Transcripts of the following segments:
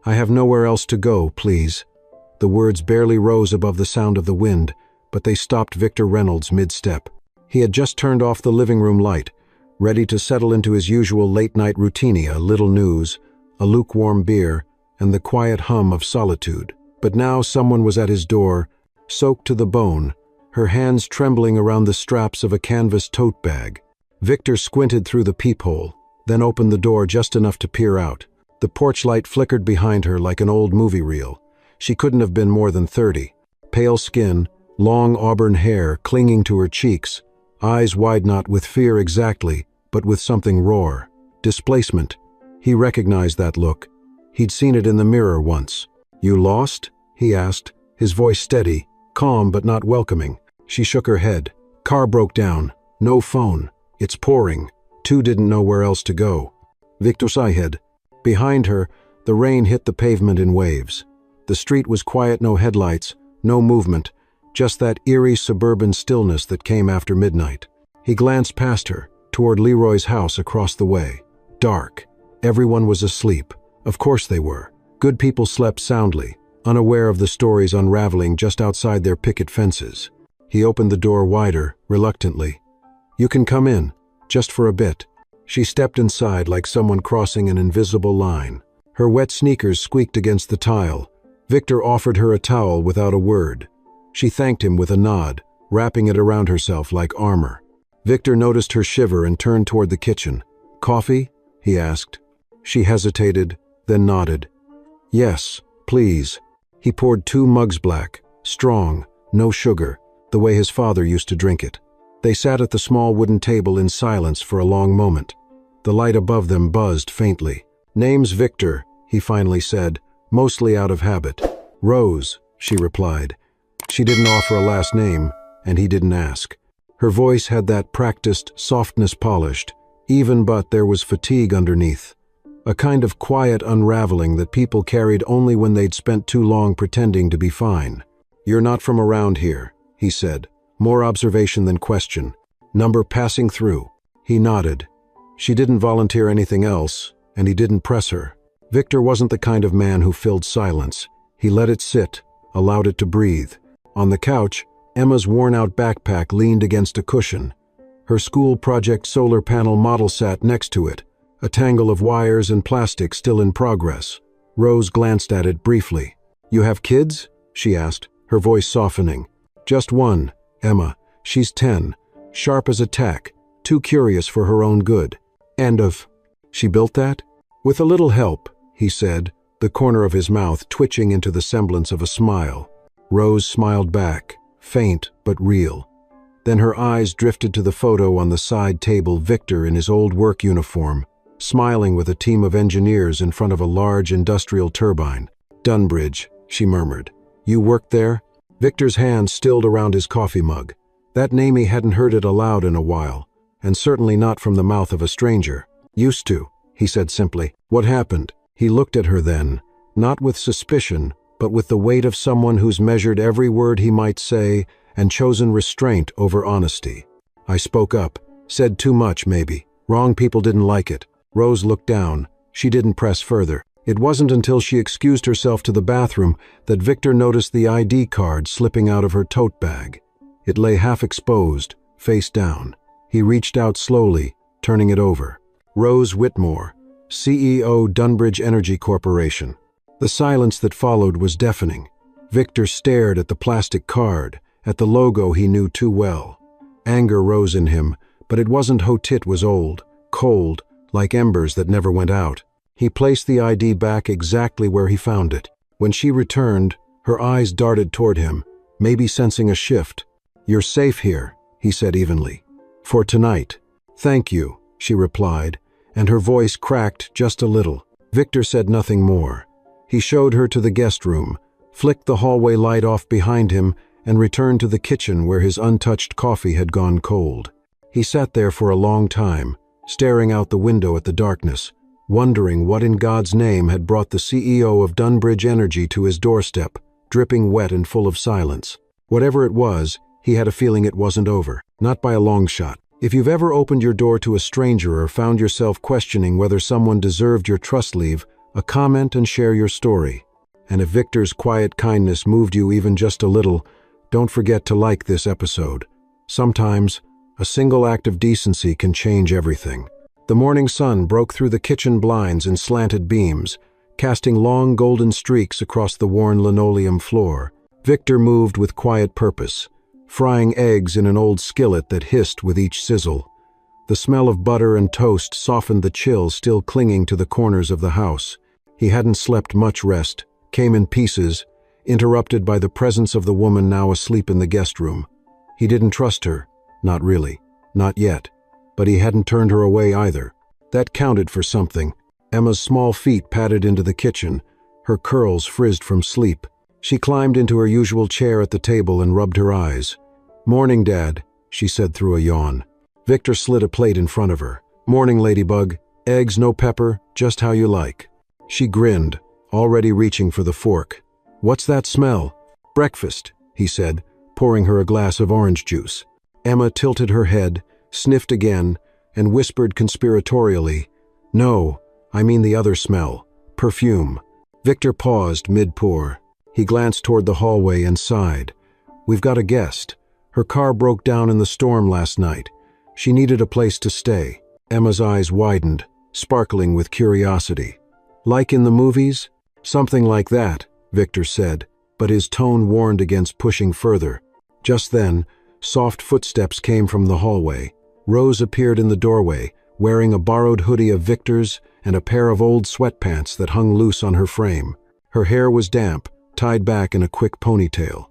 I have nowhere else to go, please." The words barely rose above the sound of the wind, but they stopped Victor Reynolds mid-step. He had just turned off the living room light, ready to settle into his usual late-night routine, a little news, a lukewarm beer, and the quiet hum of solitude. But now someone was at his door, soaked to the bone, her hands trembling around the straps of a canvas tote bag. Victor squinted through the peephole, then opened the door just enough to peer out. The porch light flickered behind her like an old movie reel. She couldn't have been more than 30. Pale skin, long auburn hair clinging to her cheeks, eyes wide not with fear exactly, but with something raw. Displacement. He recognized that look. He'd seen it in the mirror once. "You lost?" he asked, his voice steady, calm but not welcoming. She shook her head. "Car broke down. No phone. It's pouring." Two didn't know where else to go. Victor sighed. Behind her, the rain hit the pavement in waves. The street was quiet, no headlights, no movement, just that eerie suburban stillness that came after midnight. He glanced past her, toward Leroy's house across the way. Dark. Everyone was asleep. Of course they were. Good people slept soundly, unaware of the stories unraveling just outside their picket fences. He opened the door wider, reluctantly. "You can come in, just for a bit." She stepped inside like someone crossing an invisible line. Her wet sneakers squeaked against the tile. Victor offered her a towel without a word. She thanked him with a nod, wrapping it around herself like armor. Victor noticed her shiver and turned toward the kitchen. "Coffee?" he asked. She hesitated, then nodded. "Yes, please." He poured 2 mugs black, strong, no sugar, the way his father used to drink it. They sat at the small wooden table in silence for a long moment. The light above them buzzed faintly. "Name's Victor," he finally said, mostly out of habit. "Rose," she replied. She didn't offer a last name, and he didn't ask. Her voice had that practiced softness, polished, even, but there was fatigue underneath. A kind of quiet unraveling that people carried only when they'd spent too long pretending to be fine. "You're not from around here," he said, more observation than question. "Number passing through." He nodded. She didn't volunteer anything else, and he didn't press her. Victor wasn't the kind of man who filled silence. He let it sit, allowed it to breathe. On the couch, Emma's worn-out backpack leaned against a cushion. Her school project solar panel model sat next to it, a tangle of wires and plastic still in progress. Rose glanced at it briefly. "You have kids?" she asked, her voice softening. "Just one, Emma. She's 10, sharp as a tack, too curious for her own good." "And of..." "She built that?" "With a little help," he said, the corner of his mouth twitching into the semblance of a smile. Rose smiled back, faint but real. Then her eyes drifted to the photo on the side table, Victor in his old work uniform, smiling with a team of engineers in front of a large industrial turbine. "Dunbridge," she murmured. "You worked there?" Victor's hand stilled around his coffee mug. That name, he hadn't heard it aloud in a while, and certainly not from the mouth of a stranger. "Used to," he said simply. "What happened?" He looked at her then, not with suspicion, but with the weight of someone who's measured every word he might say and chosen restraint over honesty. "I spoke up. Said too much, maybe. Wrong people didn't like it." Rose looked down. She didn't press further. It wasn't until she excused herself to the bathroom that Victor noticed the ID card slipping out of her tote bag. It lay half exposed, face down. He reached out slowly, turning it over. Rose Whitmore, CEO, Dunbridge Energy Corporation. The silence that followed was deafening. Victor stared at the plastic card, at the logo he knew too well. Anger rose in him, but it wasn't how it was old, cold, like embers that never went out. He placed the ID back exactly where he found it. When she returned, her eyes darted toward him, maybe sensing a shift. "You're safe here," he said evenly. "For tonight." "Thank you," she replied, and her voice cracked just a little. Victor said nothing more. He showed her to the guest room, flicked the hallway light off behind him, and returned to the kitchen where his untouched coffee had gone cold. He sat there for a long time, staring out the window at the darkness, wondering what in God's name had brought the CEO of Dunbridge Energy to his doorstep, dripping wet and full of silence. Whatever it was, he had a feeling it wasn't over, not by a long shot. If you've ever opened your door to a stranger or found yourself questioning whether someone deserved your trust leave, a comment and share your story. And if Victor's quiet kindness moved you even just a little, don't forget to like this episode. Sometimes, a single act of decency can change everything. The morning sun broke through the kitchen blinds in slanted beams, casting long golden streaks across the worn linoleum floor. Victor moved with quiet purpose, frying eggs in an old skillet that hissed with each sizzle. The smell of butter and toast softened the chill still clinging to the corners of the house. He hadn't slept much rest, came in pieces, interrupted by the presence of the woman now asleep in the guest room. He didn't trust her, not really, not yet, but he hadn't turned her away either. That counted for something. Emma's small feet padded into the kitchen, her curls frizzed from sleep. She climbed into her usual chair at the table and rubbed her eyes. "Morning, Dad," she said through a yawn. Victor slid a plate in front of her. "Morning, Ladybug. Eggs, no pepper, just how you like." She grinned, already reaching for the fork. "What's that smell?" "Breakfast," he said, pouring her a glass of orange juice. Emma tilted her head, sniffed again, and whispered conspiratorially, "No, I mean the other smell. Perfume." Victor paused mid-pour. He glanced toward the hallway and sighed. "We've got a guest. Her car broke down in the storm last night. She needed a place to stay." Emma's eyes widened, sparkling with curiosity. "Like in the movies?" "Something like that," Victor said, but his tone warned against pushing further. Just then, soft footsteps came from the hallway. Rose appeared in the doorway, wearing a borrowed hoodie of Victor's and a pair of old sweatpants that hung loose on her frame. Her hair was damp, tied back in a quick ponytail.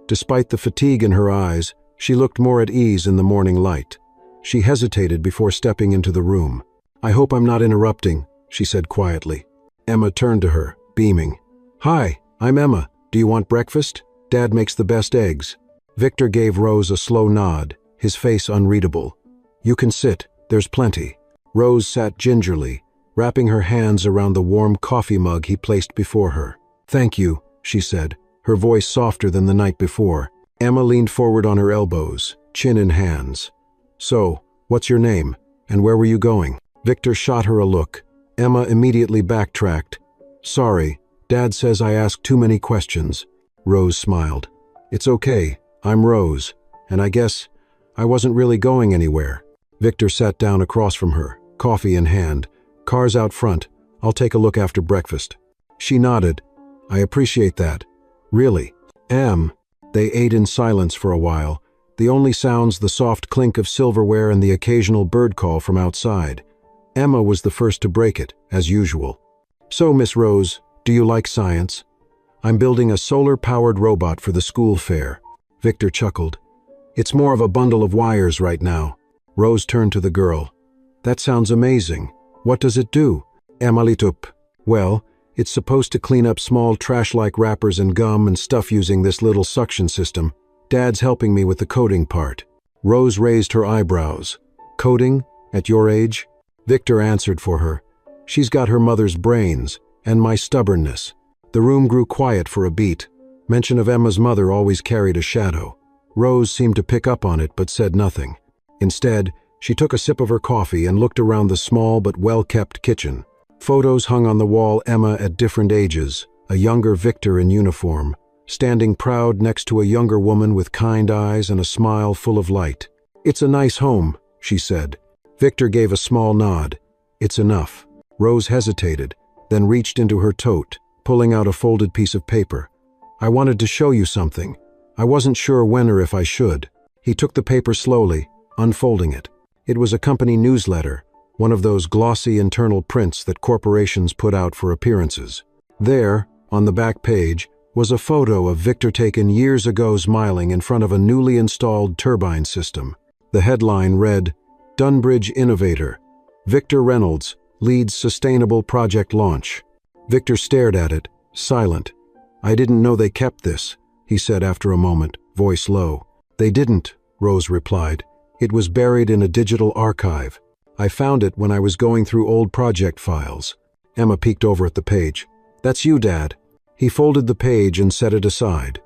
Despite the fatigue in her eyes, she looked more at ease in the morning light. She hesitated before stepping into the room. "I hope I'm not interrupting," she said quietly. Emma turned to her, beaming. "Hi, I'm Emma. Do you want breakfast? Dad makes the best eggs." Victor gave Rose a slow nod, his face unreadable. "You can sit, there's plenty." Rose sat gingerly, wrapping her hands around the warm coffee mug he placed before her. "Thank you," she said, her voice softer than the night before. Emma leaned forward on her elbows, chin in hands. "So, what's your name, and where were you going?" Victor shot her a look. Emma immediately backtracked. "Sorry, Dad says I ask too many questions." Rose smiled. "It's okay, I'm Rose, and I guess I wasn't really going anywhere." Victor sat down across from her, coffee in hand. "Car's out front. I'll take a look after breakfast." She nodded. "I appreciate that. Really." They ate in silence for a while, the only sounds the soft clink of silverware and the occasional bird call from outside. Emma was the first to break it, as usual. "So, Miss Rose, do you like science?" "I'm building a solar-powered robot for the school fair." Victor chuckled. "It's more of a bundle of wires right now." Rose turned to the girl. "That sounds amazing. What does it do?" Emma lit up. "Well, it's supposed to clean up small trash-like wrappers and gum and stuff using this little suction system. Dad's helping me with the coding part." Rose raised her eyebrows. "Coding? At your age?" Victor answered for her. "She's got her mother's brains, and my stubbornness." The room grew quiet for a beat. Mention of Emma's mother always carried a shadow. Rose seemed to pick up on it but said nothing. Instead, she took a sip of her coffee and looked around the small but well-kept kitchen. Photos hung on the wall, Emma at different ages, a younger Victor in uniform, standing proud next to a younger woman with kind eyes and a smile full of light. "It's a nice home," she said. Victor gave a small nod. "It's enough." Rose hesitated, then reached into her tote, pulling out a folded piece of paper. "I wanted to show you something. I wasn't sure when or if I should." He took the paper slowly, unfolding it. It was a company newsletter, one of those glossy internal prints that corporations put out for appearances. There, on the back page, was a photo of Victor taken years ago smiling in front of a newly installed turbine system. The headline read, "Dunbridge Innovator. Victor Reynolds leads sustainable project launch." Victor stared at it, silent. "I didn't know they kept this," he said after a moment, voice low. "They didn't," Rose replied. "It was buried in a digital archive. I found it when I was going through old project files." Emma peeked over at the page. "That's you, Dad." He folded the page and set it aside.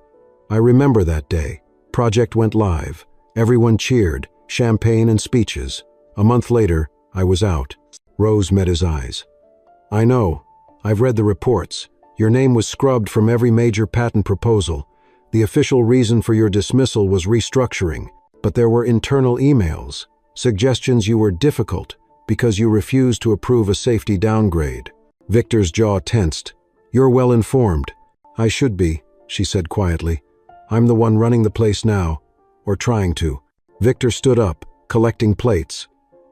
"I remember that day. Project went live. Everyone cheered, champagne and speeches. A month later, I was out." Rose met his eyes. "I know. I've read the reports. Your name was scrubbed from every major patent proposal. The official reason for your dismissal was restructuring, but there were internal emails, suggestions you were difficult because you refused to approve a safety downgrade. Victor's jaw tensed. You're well informed. I should be, she said quietly. I'm the one running the place now, or trying to. Victor stood up, collecting plates.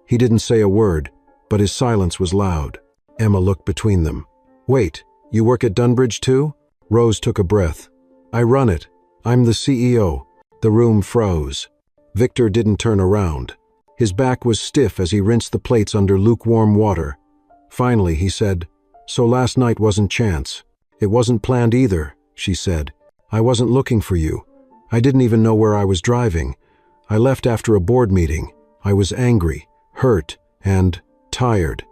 He didn't say a word, but his silence was loud. Emma looked between them. Wait, you work at Dunbridge too? Rose took a breath. I run it. I'm the CEO. The room froze. Victor didn't turn around. His back was stiff as he rinsed the plates under lukewarm water. Finally, he said, So last night wasn't chance. It wasn't planned either, she said. I wasn't looking for you. I didn't even know where I was driving. I left after a board meeting. I was angry, hurt, and tired.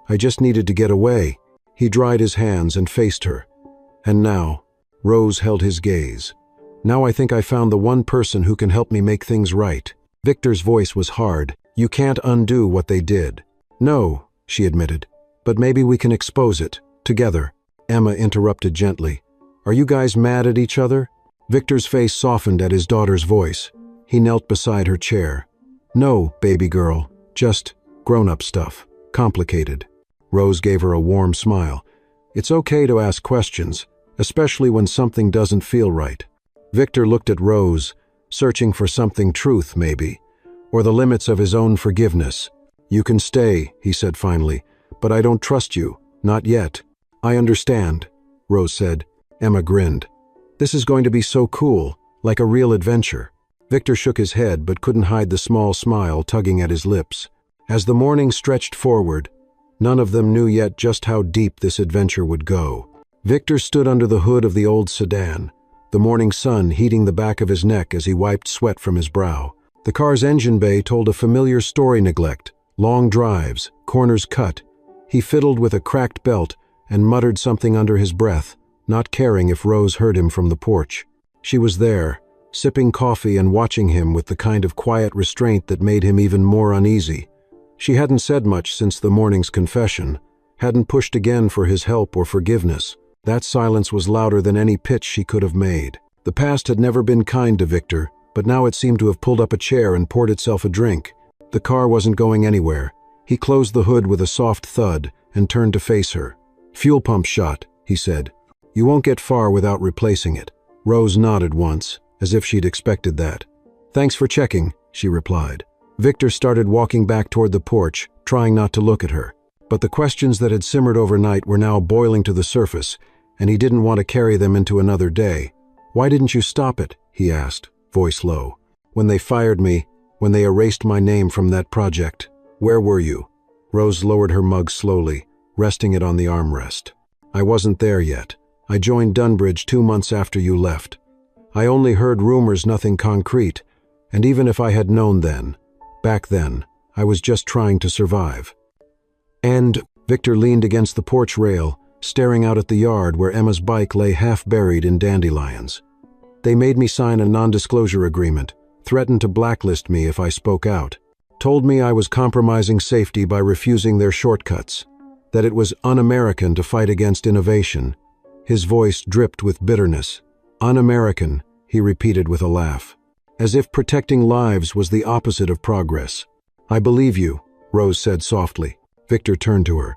I just needed to get away. He dried his hands and faced her. And now, Rose held his gaze. Now I think I found the one person who can help me make things right. Victor's voice was hard. You can't undo what they did. No, she admitted. But maybe we can expose it, together. Emma interrupted gently. Are you guys mad at each other? Victor's face softened at his daughter's voice. He knelt beside her chair. No, baby girl. Just grown-up stuff. Complicated. Rose gave her a warm smile. It's okay to ask questions, especially when something doesn't feel right. Victor looked at Rose, searching for something truth, maybe, or the limits of his own forgiveness. You can stay, he said finally, but I don't trust you, not yet. I understand, Rose said. Emma grinned. This is going to be so cool, like a real adventure. Victor shook his head but couldn't hide the small smile tugging at his lips. As the morning stretched forward, none of them knew yet just how deep this adventure would go. Victor stood under the hood of the old sedan, the morning sun heating the back of his neck as he wiped sweat from his brow. The car's engine bay told a familiar story neglect, long drives, corners cut. He fiddled with a cracked belt and muttered something under his breath, not caring if Rose heard him from the porch. She was there, sipping coffee and watching him with the kind of quiet restraint that made him even more uneasy. She hadn't said much since the morning's confession, hadn't pushed again for his help or forgiveness. That silence was louder than any pitch she could have made. The past had never been kind to Victor, but now it seemed to have pulled up a chair and poured itself a drink. The car wasn't going anywhere. He closed the hood with a soft thud and turned to face her. Fuel pump shot, he said. You won't get far without replacing it. Rose nodded once, as if she'd expected that. Thanks for checking, she replied. Victor started walking back toward the porch, trying not to look at her. But the questions that had simmered overnight were now boiling to the surface, and he didn't want to carry them into another day. Why didn't you stop it? He asked, voice low. When they fired me, when they erased my name from that project, where were you? Rose lowered her mug slowly, resting it on the armrest. I wasn't there yet. I joined Dunbridge 2 months after you left. I only heard rumors, nothing concrete, and even if I had known then, back then, I was just trying to survive. And Victor leaned against the porch rail, staring out at the yard where Emma's bike lay half buried in dandelions. They made me sign a non-disclosure agreement, threatened to blacklist me if I spoke out, told me I was compromising safety by refusing their shortcuts, that it was un-American to fight against innovation. His voice dripped with bitterness. Un-American, he repeated with a laugh, as if protecting lives was the opposite of progress. I believe you, Rose said softly. Victor turned to her.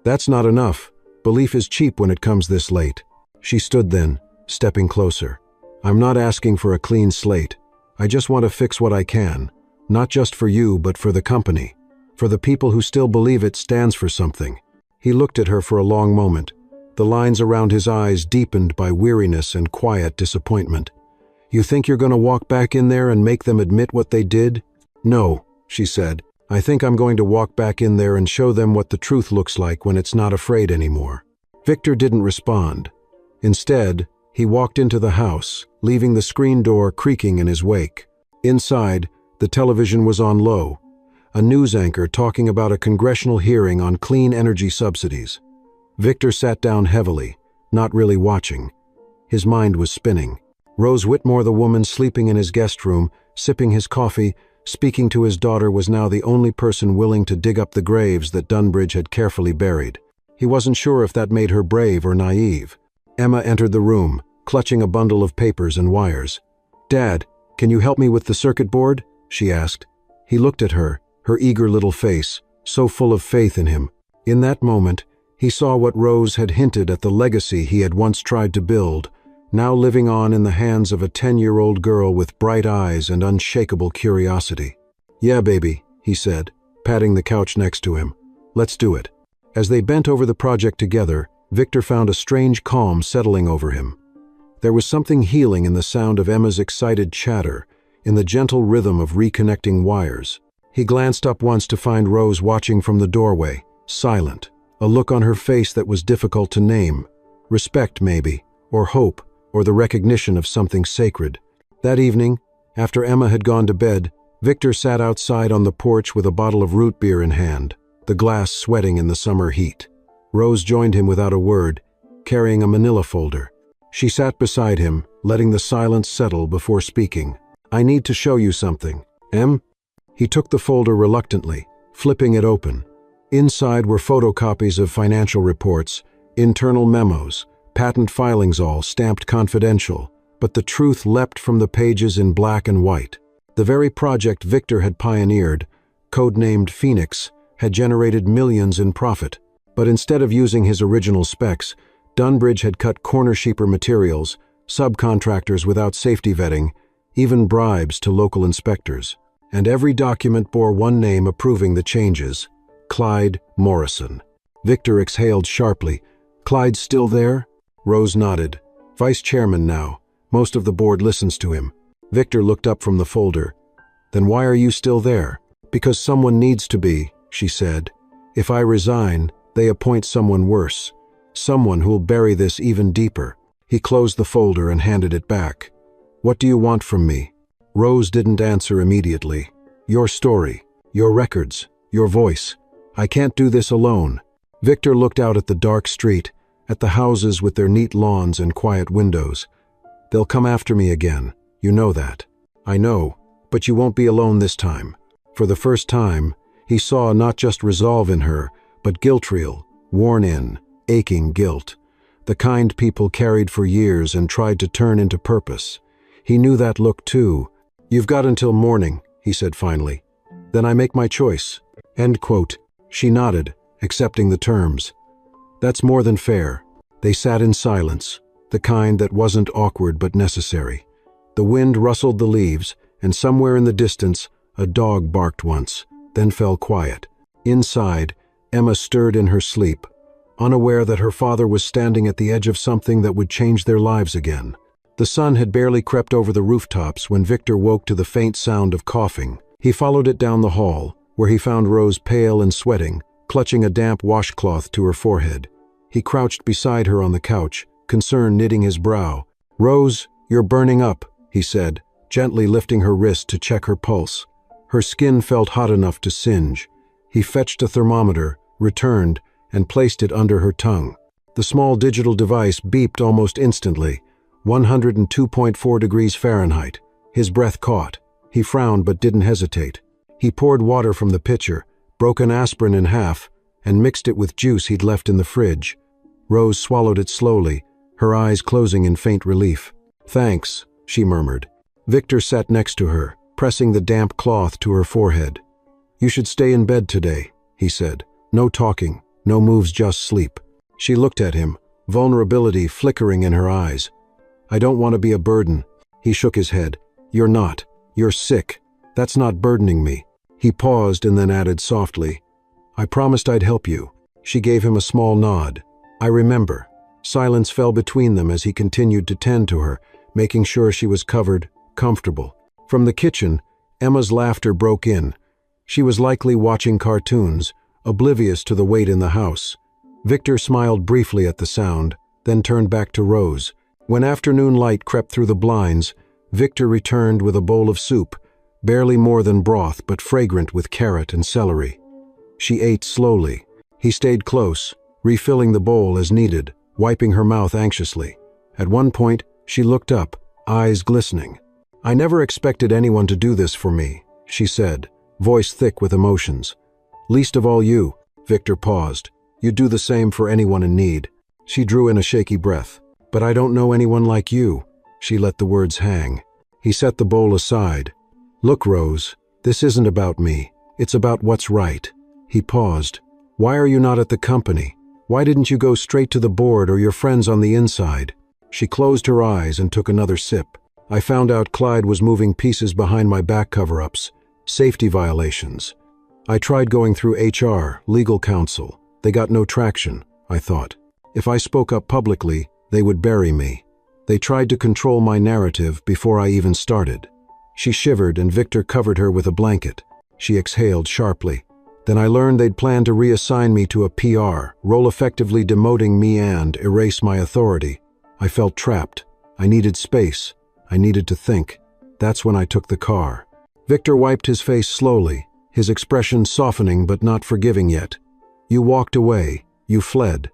That's not enough. Belief is cheap when it comes this late. She stood then, stepping closer. I'm not asking for a clean slate. I just want to fix what I can, not just for you, but for the company, for the people who still believe it stands for something. He looked at her for a long moment, the lines around his eyes deepened by weariness and quiet disappointment. You think you're going to walk back in there and make them admit what they did? No, she said. I think I'm going to walk back in there and show them what the truth looks like when it's not afraid anymore. Victor didn't respond. Instead, he walked into the house, leaving the screen door creaking in his wake. Inside, the television was on low, a news anchor talking about a congressional hearing on clean energy subsidies. Victor sat down heavily, not really watching. His mind was spinning. Rose Whitmore, the woman sleeping in his guest room, sipping his coffee, speaking to his daughter, was now the only person willing to dig up the graves that Dunbridge had carefully buried. He wasn't sure if that made her brave or naive. Emma entered the room, clutching a bundle of papers and wires. "Dad, can you help me with the circuit board?" she asked. He looked at her, her eager little face, so full of faith in him. In that moment, he saw what Rose had hinted at, the legacy he had once tried to build, now living on in the hands of a 10-year-old girl with bright eyes and unshakable curiosity. "Yeah, baby," he said, patting the couch next to him. "Let's do it." As they bent over the project together, Victor found a strange calm settling over him. There was something healing in the sound of Emma's excited chatter, in the gentle rhythm of reconnecting wires. He glanced up once to find Rose watching from the doorway, silent, a look on her face that was difficult to name. Respect, maybe, or hope, or the recognition of something sacred. That evening, after Emma had gone to bed, Victor sat outside on the porch with a bottle of root beer in hand, the glass sweating in the summer heat. Rose joined him without a word, carrying a manila folder. She sat beside him, letting the silence settle before speaking. "I need to show you something." "Em?" He took the folder reluctantly, flipping it open. Inside were photocopies of financial reports, internal memos, patent filings, all stamped confidential, but the truth leapt from the pages in black and white. The very project Victor had pioneered, codenamed Phoenix, had generated millions in profit. But instead of using his original specs, Dunbridge had cut corner-sheeper materials, subcontractors without safety vetting, even bribes to local inspectors. And every document bore one name approving the changes: Clyde Morrison. Victor exhaled sharply. "Clyde's still there?" Rose nodded. "Vice chairman now. Most of the board listens to him." Victor looked up from the folder. "Then why are you still there?" "Because someone needs to be," she said. "If I resign, they appoint someone worse. Someone who'll bury this even deeper." He closed the folder and handed it back. "What do you want from me?" Rose didn't answer immediately. "Your story, your records, your voice. I can't do this alone." Victor looked out at the dark street, at the houses with their neat lawns and quiet windows. "They'll come after me again. You know that." "I know, but you won't be alone this time." For the first time, he saw not just resolve in her, but guilt-real, worn-in, aching guilt. The kind people carried for years and tried to turn into purpose. He knew that look too. "You've got until morning," he said finally. "Then I make my choice." End quote. She nodded, accepting the terms. "That's more than fair." They sat in silence, the kind that wasn't awkward but necessary. The wind rustled the leaves, and somewhere in the distance, a dog barked once, then fell quiet. Inside, Emma stirred in her sleep, unaware that her father was standing at the edge of something that would change their lives again. The sun had barely crept over the rooftops when Victor woke to the faint sound of coughing. He followed it down the hall, where he found Rose pale and sweating, clutching a damp washcloth to her forehead. He crouched beside her on the couch, concern knitting his brow. "Rose, you're burning up," he said, gently lifting her wrist to check her pulse. Her skin felt hot enough to singe. He fetched a thermometer, returned, and placed it under her tongue. The small digital device beeped almost instantly. 102.4 degrees Fahrenheit. His breath caught. He frowned but didn't hesitate. He poured water from the pitcher, broke an aspirin in half, and mixed it with juice he'd left in the fridge. Rose swallowed it slowly, her eyes closing in faint relief. "Thanks," she murmured. Victor sat next to her, pressing the damp cloth to her forehead. "You should stay in bed today," he said. "No talking, no moves, just sleep." She looked at him, vulnerability flickering in her eyes. "I don't want to be a burden." He shook his head. "You're not. You're sick. That's not burdening me." He paused and then added softly, "I promised I'd help you." She gave him a small nod. "I remember." Silence fell between them as he continued to tend to her, making sure she was covered, comfortable. From the kitchen, Emma's laughter broke in. She was likely watching cartoons, oblivious to the weight in the house. Victor smiled briefly at the sound, then turned back to Rose. When afternoon light crept through the blinds, Victor returned with a bowl of soup, barely more than broth but fragrant with carrot and celery. She ate slowly. He stayed close, refilling the bowl as needed, wiping her mouth anxiously. At one point, she looked up, eyes glistening. "I never expected anyone to do this for me," she said, voice thick with emotions. "Least of all you." Victor paused. You'd do the same for anyone in need. She drew in a shaky breath. But I don't know anyone like you. She let the words hang. He set the bowl aside. Look, Rose, this isn't about me. It's about what's right. He paused. Why are you not at the company? Why didn't you go straight to the board or your friends on the inside? She closed her eyes and took another sip. I found out Clyde was moving pieces behind my back cover-ups. Safety violations. I tried going through HR, legal counsel. They got no traction, I thought. If I spoke up publicly, they would bury me. They tried to control my narrative before I even started. She shivered and Victor covered her with a blanket. She exhaled sharply. Then I learned they'd planned to reassign me to a PR, role effectively demoting me and erase my authority. I felt trapped. I needed space. I needed to think. That's when I took the car. Victor wiped his face slowly, his expression softening but not forgiving yet. You walked away. You fled.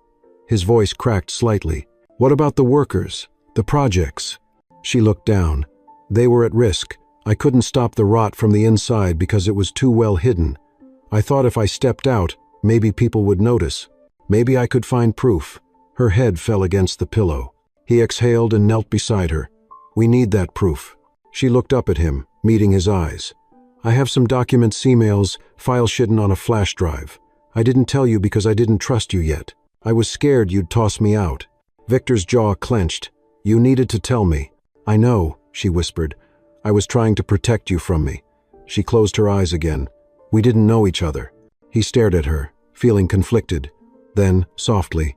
His voice cracked slightly. What about the workers? The projects? She looked down. They were at risk. I couldn't stop the rot from the inside because it was too well hidden. I thought if I stepped out, maybe people would notice. Maybe I could find proof. Her head fell against the pillow. He exhaled and knelt beside her. We need that proof. She looked up at him, meeting his eyes. I have some documents, emails, files hidden on a flash drive. I didn't tell you because I didn't trust you yet. I was scared you'd toss me out. Victor's jaw clenched. You needed to tell me. I know, she whispered. I was trying to protect you from me. She closed her eyes again. We didn't know each other. He stared at her, feeling conflicted. Then, softly,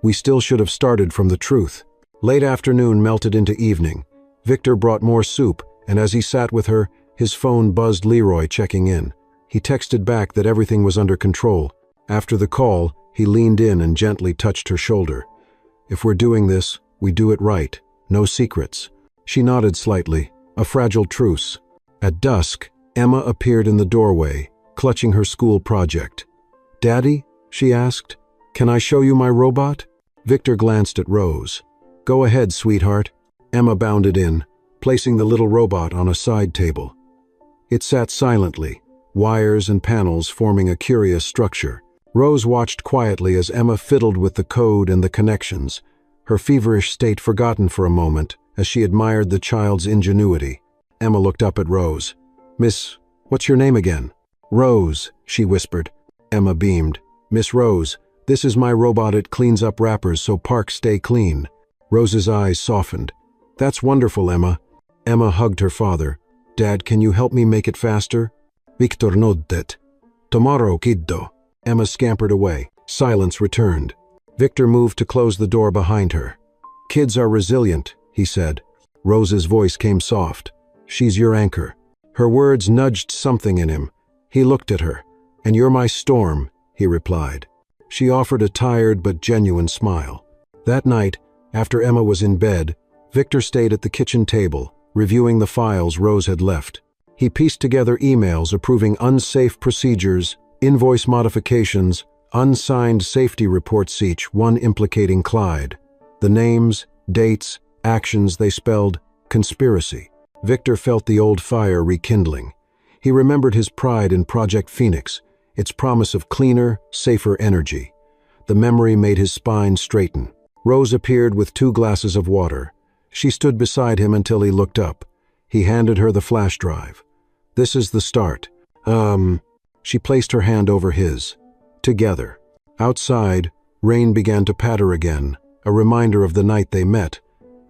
we still should have started from the truth. Late afternoon melted into evening. Victor brought more soup, and as he sat with her, his phone buzzed Leroy checking in. He texted back that everything was under control. After the call, he leaned in and gently touched her shoulder. If we're doing this, we do it right. No secrets. She nodded slightly. A fragile truce. At dusk, Emma appeared in the doorway, clutching her school project. Daddy? She asked. Can I show you my robot? Victor glanced at Rose. Go ahead, sweetheart. Emma bounded in, placing the little robot on a side table. It sat silently, wires and panels forming a curious structure. Rose watched quietly as Emma fiddled with the code and the connections, her feverish state forgotten for a moment as she admired the child's ingenuity. Emma looked up at Rose. Miss, what's your name again? Rose, she whispered. Emma beamed. Miss Rose, this is my robot. It cleans up wrappers so parks stay clean. Rose's eyes softened. That's wonderful, Emma. Emma hugged her father. Dad, can you help me make it faster? Victor nodded. Tomorrow, kiddo. Emma scampered away. Silence returned. Victor moved to close the door behind her. Kids are resilient, he said. Rose's voice came soft. She's your anchor. Her words nudged something in him. He looked at her. And you're my storm, he replied. She offered a tired but genuine smile. That night, after Emma was in bed, Victor stayed at the kitchen table, reviewing the files Rose had left. He pieced together emails approving unsafe procedures, invoice modifications, unsigned safety reports, each one implicating Clyde. The names, dates, actions they spelled conspiracy. Victor felt the old fire rekindling. He remembered his pride in Project Phoenix, its promise of cleaner, safer energy. The memory made his spine straighten. Rose appeared with 2 glasses of water. She stood beside him until he looked up. He handed her the flash drive. This is the start. She placed her hand over his. Together. Outside, rain began to patter again, a reminder of the night they met.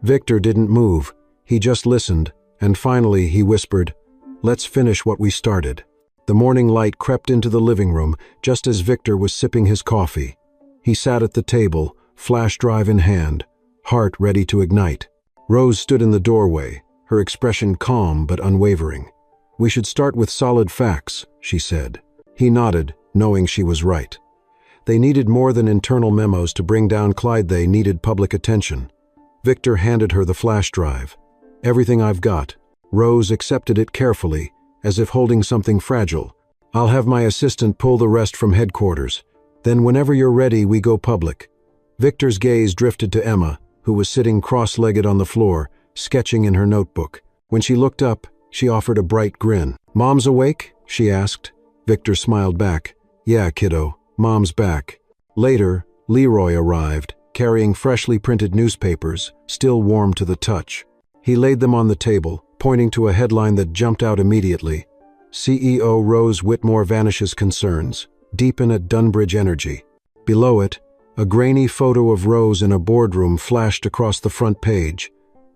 Victor didn't move. He just listened, and finally he whispered, Let's finish what we started. The morning light crept into the living room just as Victor was sipping his coffee. He sat at the table, flash drive in hand, heart ready to ignite. Rose stood in the doorway, her expression calm but unwavering. We should start with solid facts, she said. He nodded, knowing she was right. They needed more than internal memos to bring down Clyde. They needed public attention. Victor handed her the flash drive. Everything I've got. Rose accepted it carefully, as if holding something fragile. I'll have my assistant pull the rest from headquarters. Then whenever you're ready, we go public. Victor's gaze drifted to Emma, who was sitting cross-legged on the floor, sketching in her notebook. When she looked up, she offered a bright grin. Mom's awake? She asked. Victor smiled back. Yeah, kiddo, Mom's back. Later, Leroy arrived, carrying freshly printed newspapers, still warm to the touch. He laid them on the table, pointing to a headline that jumped out immediately. CEO Rose Whitmore vanishes concerns. Deepen at Dunbridge Energy. Below it, a grainy photo of Rose in a boardroom flashed across the front page.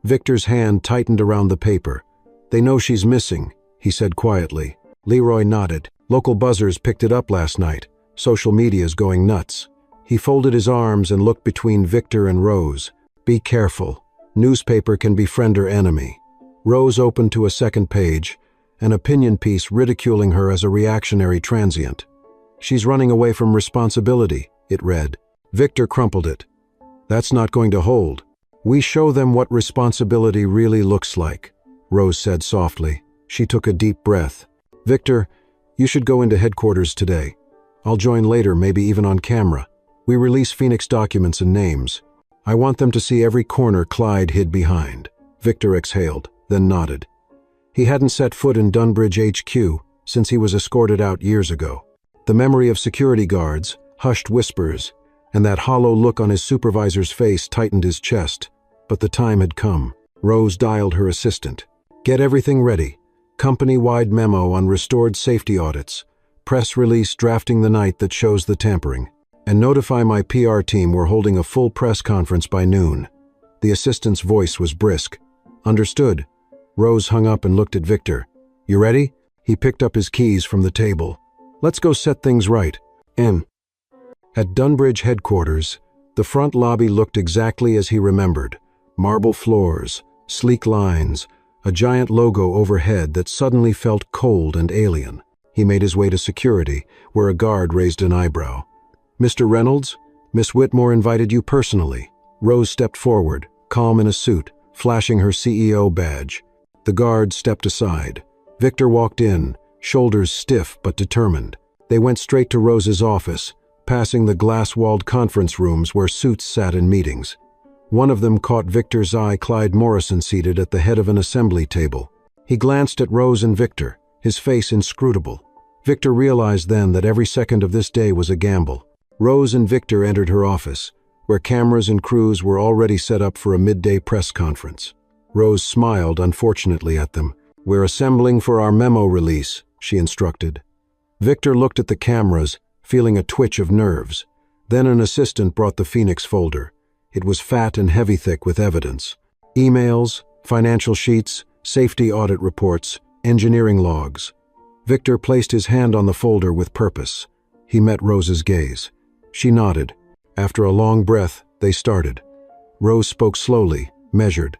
Victor's hand tightened around the paper. "They know she's missing," he said quietly. Leroy nodded. "Local buzzers picked it up last night. Social media's going nuts." He folded his arms and looked between Victor and Rose. "Be careful. Newspaper can be friend or enemy." Rose opened to a second page, an opinion piece ridiculing her as a reactionary transient. "She's running away from responsibility," it read. Victor crumpled it. "That's not going to hold. We show them what responsibility really looks like," Rose said softly. She took a deep breath. "Victor, you should go into headquarters today. I'll join later, maybe even on camera. We release Phoenix documents and names. I want them to see every corner Clyde hid behind." Victor exhaled, then nodded. He hadn't set foot in Dunbridge HQ since he was escorted out years ago. The memory of security guards, hushed whispers, and that hollow look on his supervisor's face tightened his chest. But the time had come. Rose dialed her assistant. "Get everything ready. Company-wide memo on restored safety audits. Press release drafting the night that shows the tampering. And notify my PR team we're holding a full press conference by noon." The assistant's voice was brisk. "Understood." Rose hung up and looked at Victor. "You ready?" He picked up his keys from the table. "Let's go set things right." At Dunbridge headquarters, the front lobby looked exactly as he remembered. Marble floors, sleek lines, a giant logo overhead that suddenly felt cold and alien. He made his way to security, where a guard raised an eyebrow. "Mr. Reynolds, Miss Whitmore invited you personally." Rose stepped forward, calm in a suit, flashing her CEO badge. The guard stepped aside. Victor walked in, shoulders stiff but determined. They went straight to Rose's office, passing the glass-walled conference rooms where suits sat in meetings. One of them caught Victor's eye. Clyde Morrison seated at the head of an assembly table. He glanced at Rose and Victor, his face inscrutable. Victor realized then that every second of this day was a gamble. Rose and Victor entered her office, where cameras and crews were already set up for a midday press conference. Rose smiled unfortunately at them. "We're assembling for our memo release," she instructed. Victor looked at the cameras, feeling a twitch of nerves. Then an assistant brought the Phoenix folder. It was fat and heavy-thick with evidence. Emails, financial sheets, safety audit reports, engineering logs. Victor placed his hand on the folder with purpose. He met Rose's gaze. She nodded. After a long breath, they started. Rose spoke slowly, measured.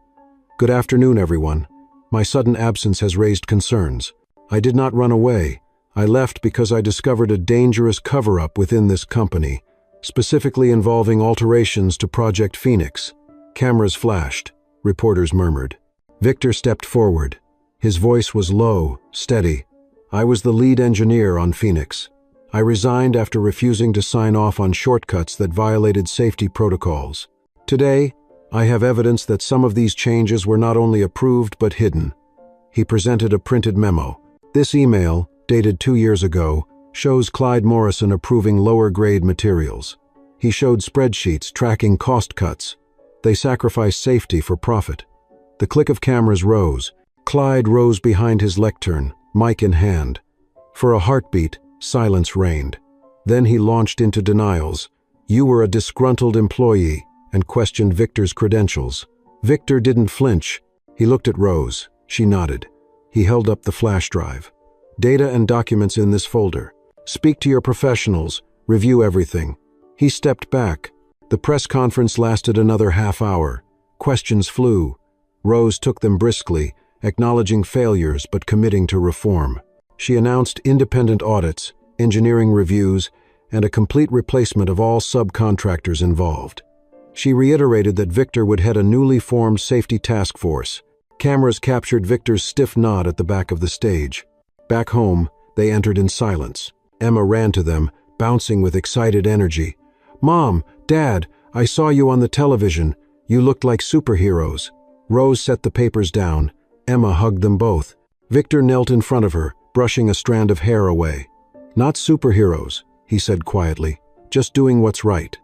"Good afternoon, everyone. My sudden absence has raised concerns. I did not run away. I left because I discovered a dangerous cover-up within this company, specifically involving alterations to Project Phoenix." Cameras flashed. Reporters murmured. Victor stepped forward. His voice was low, steady. "I was the lead engineer on Phoenix. I resigned after refusing to sign off on shortcuts that violated safety protocols. Today, I have evidence that some of these changes were not only approved but hidden." He presented a printed memo. This email, dated 2 years ago, shows Clyde Morrison approving lower-grade materials. He showed spreadsheets tracking cost cuts. They sacrificed safety for profit. The click of cameras rose. Clyde rose behind his lectern, mic in hand. For a heartbeat, silence reigned. Then he launched into denials. "You were a disgruntled employee," and questioned Victor's credentials. Victor didn't flinch. He looked at Rose. She nodded. He held up the flash drive. "Data and documents in this folder. Speak to your professionals. Review everything." He stepped back. The press conference lasted another half hour. Questions flew. Rose took them briskly, acknowledging failures but committing to reform. She announced independent audits, engineering reviews, and a complete replacement of all subcontractors involved. She reiterated that Victor would head a newly formed safety task force. Cameras captured Victor's stiff nod at the back of the stage. Back home, they entered in silence. Emma ran to them, bouncing with excited energy. "Mom, Dad, I saw you on the television. You looked like superheroes." Rose set the papers down. Emma hugged them both. Victor knelt in front of her, brushing a strand of hair away. "Not superheroes," he said quietly. Just doing what's right."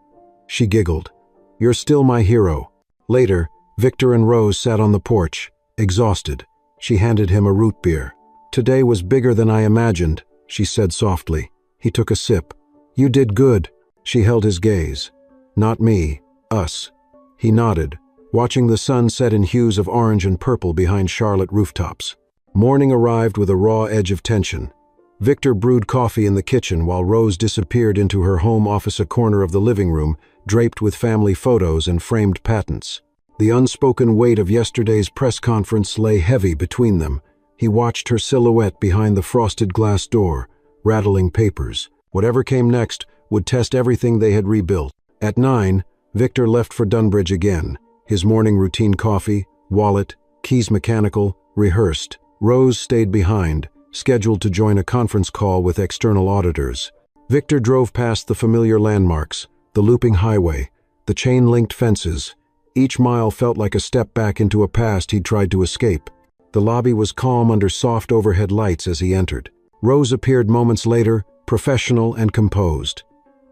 She giggled. "You're still my hero." Later, Victor and Rose sat on the porch, exhausted. She handed him a root beer. "Today was bigger than I imagined," she said softly. He took a sip. "You did good." She held his gaze. "Not me. Us." He nodded, watching the sun set in hues of orange and purple behind Charlotte rooftops. Morning arrived with a raw edge of tension. Victor brewed coffee in the kitchen while Rose disappeared into her home office, a corner of the living room, draped with family photos and framed patents. The unspoken weight of yesterday's press conference lay heavy between them. He watched her silhouette behind the frosted glass door, rattling papers. Whatever came next would test everything they had rebuilt. At 9, Victor left for Dunbridge again. His morning routine: coffee, wallet, keys mechanical, rehearsed. Rose stayed behind, scheduled to join a conference call with external auditors. Victor drove past the familiar landmarks, the looping highway, the chain-linked fences. Each mile felt like a step back into a past he'd tried to escape. The lobby was calm under soft overhead lights as he entered. Rose appeared moments later, professional and composed.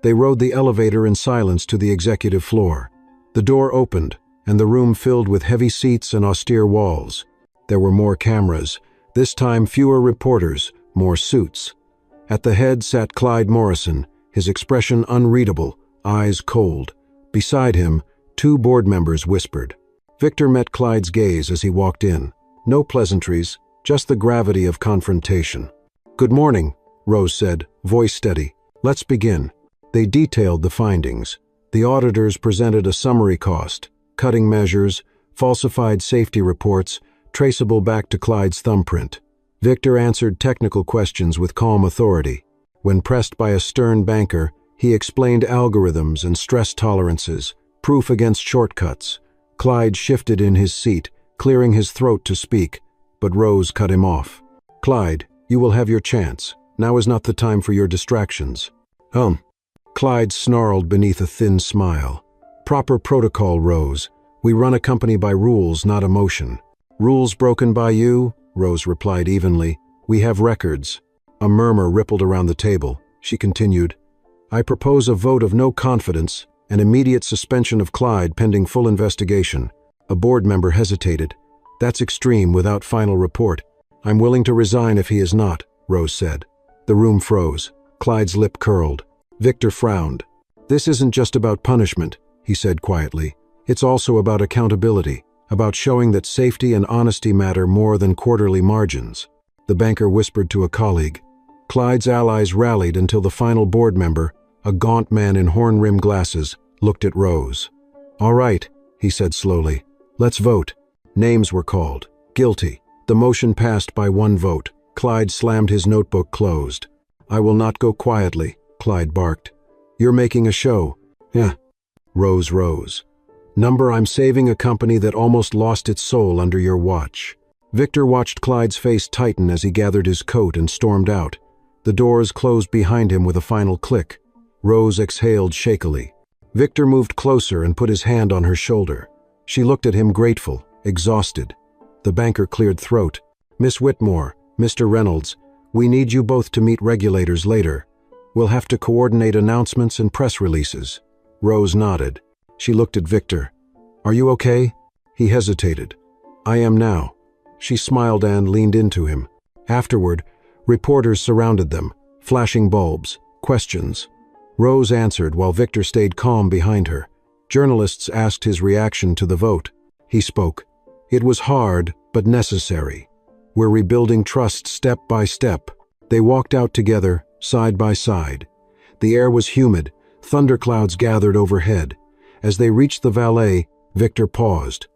They rode the elevator in silence to the executive floor. The door opened, and the room filled with heavy seats and austere walls. There were more cameras, this time fewer reporters, more suits. At the head sat Clyde Morrison, his expression unreadable, eyes cold. Beside him, 2 board members whispered. Victor met Clyde's gaze as he walked in. No pleasantries, just the gravity of confrontation. "Good morning," Rose said, voice steady. "Let's begin." They detailed the findings. The auditors presented a summary: cost, cutting measures, falsified safety reports, traceable back to Clyde's thumbprint. Victor answered technical questions with calm authority. When pressed by a stern banker, he explained algorithms and stress tolerances, proof against shortcuts. Clyde shifted in his seat, clearing his throat to speak, but Rose cut him off. "Clyde, you will have your chance. Now is not the time for your distractions." Clyde snarled beneath a thin smile. "Proper protocol, Rose. We run a company by rules, not emotion." "Rules broken by you?" Rose replied evenly. "We have records." A murmur rippled around the table. She continued, "I propose a vote of no confidence, an immediate suspension of Clyde pending full investigation." A board member hesitated. "That's extreme without final report." "I'm willing to resign if he is not," Rose said. The room froze. Clyde's lip curled. Victor frowned. "This isn't just about punishment," he said quietly. "It's also about accountability, about showing that safety and honesty matter more than quarterly margins." The banker whispered to a colleague. Clyde's allies rallied until the final board member, a gaunt man in horn-rimmed glasses, looked at Rose. "All right," he said slowly. "Let's vote." Names were called. Guilty. The motion passed by 1 vote. Clyde slammed his notebook closed. "I will not go quietly," Clyde barked. "You're making a show." "Yeah." Rose rose. "Number, I'm saving a company that almost lost its soul under your watch." Victor watched Clyde's face tighten as he gathered his coat and stormed out. The doors closed behind him with a final click. Rose exhaled shakily. Victor moved closer and put his hand on her shoulder. She looked at him grateful, exhausted. The banker cleared throat. "Miss Whitmore, Mr. Reynolds, we need you both to meet regulators later. We'll have to coordinate announcements and press releases." Rose nodded. She looked at Victor. "Are you okay?" He hesitated. "I am now." She smiled and leaned into him. Afterward, reporters surrounded them, flashing bulbs, questions. Rose answered while Victor stayed calm behind her. Journalists asked his reaction to the vote. He spoke. "It was hard, but necessary. We're rebuilding trust step by step." They walked out together, side by side. The air was humid, thunderclouds gathered overhead. As they reached the valet, Victor paused.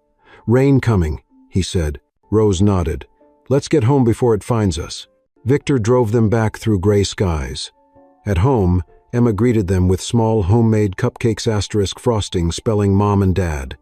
"Rain coming," he said. Rose nodded. "Let's get home before it finds us." Victor drove them back through gray skies. At home, Emma greeted them with small homemade cupcakes * frosting spelling Mom and Dad.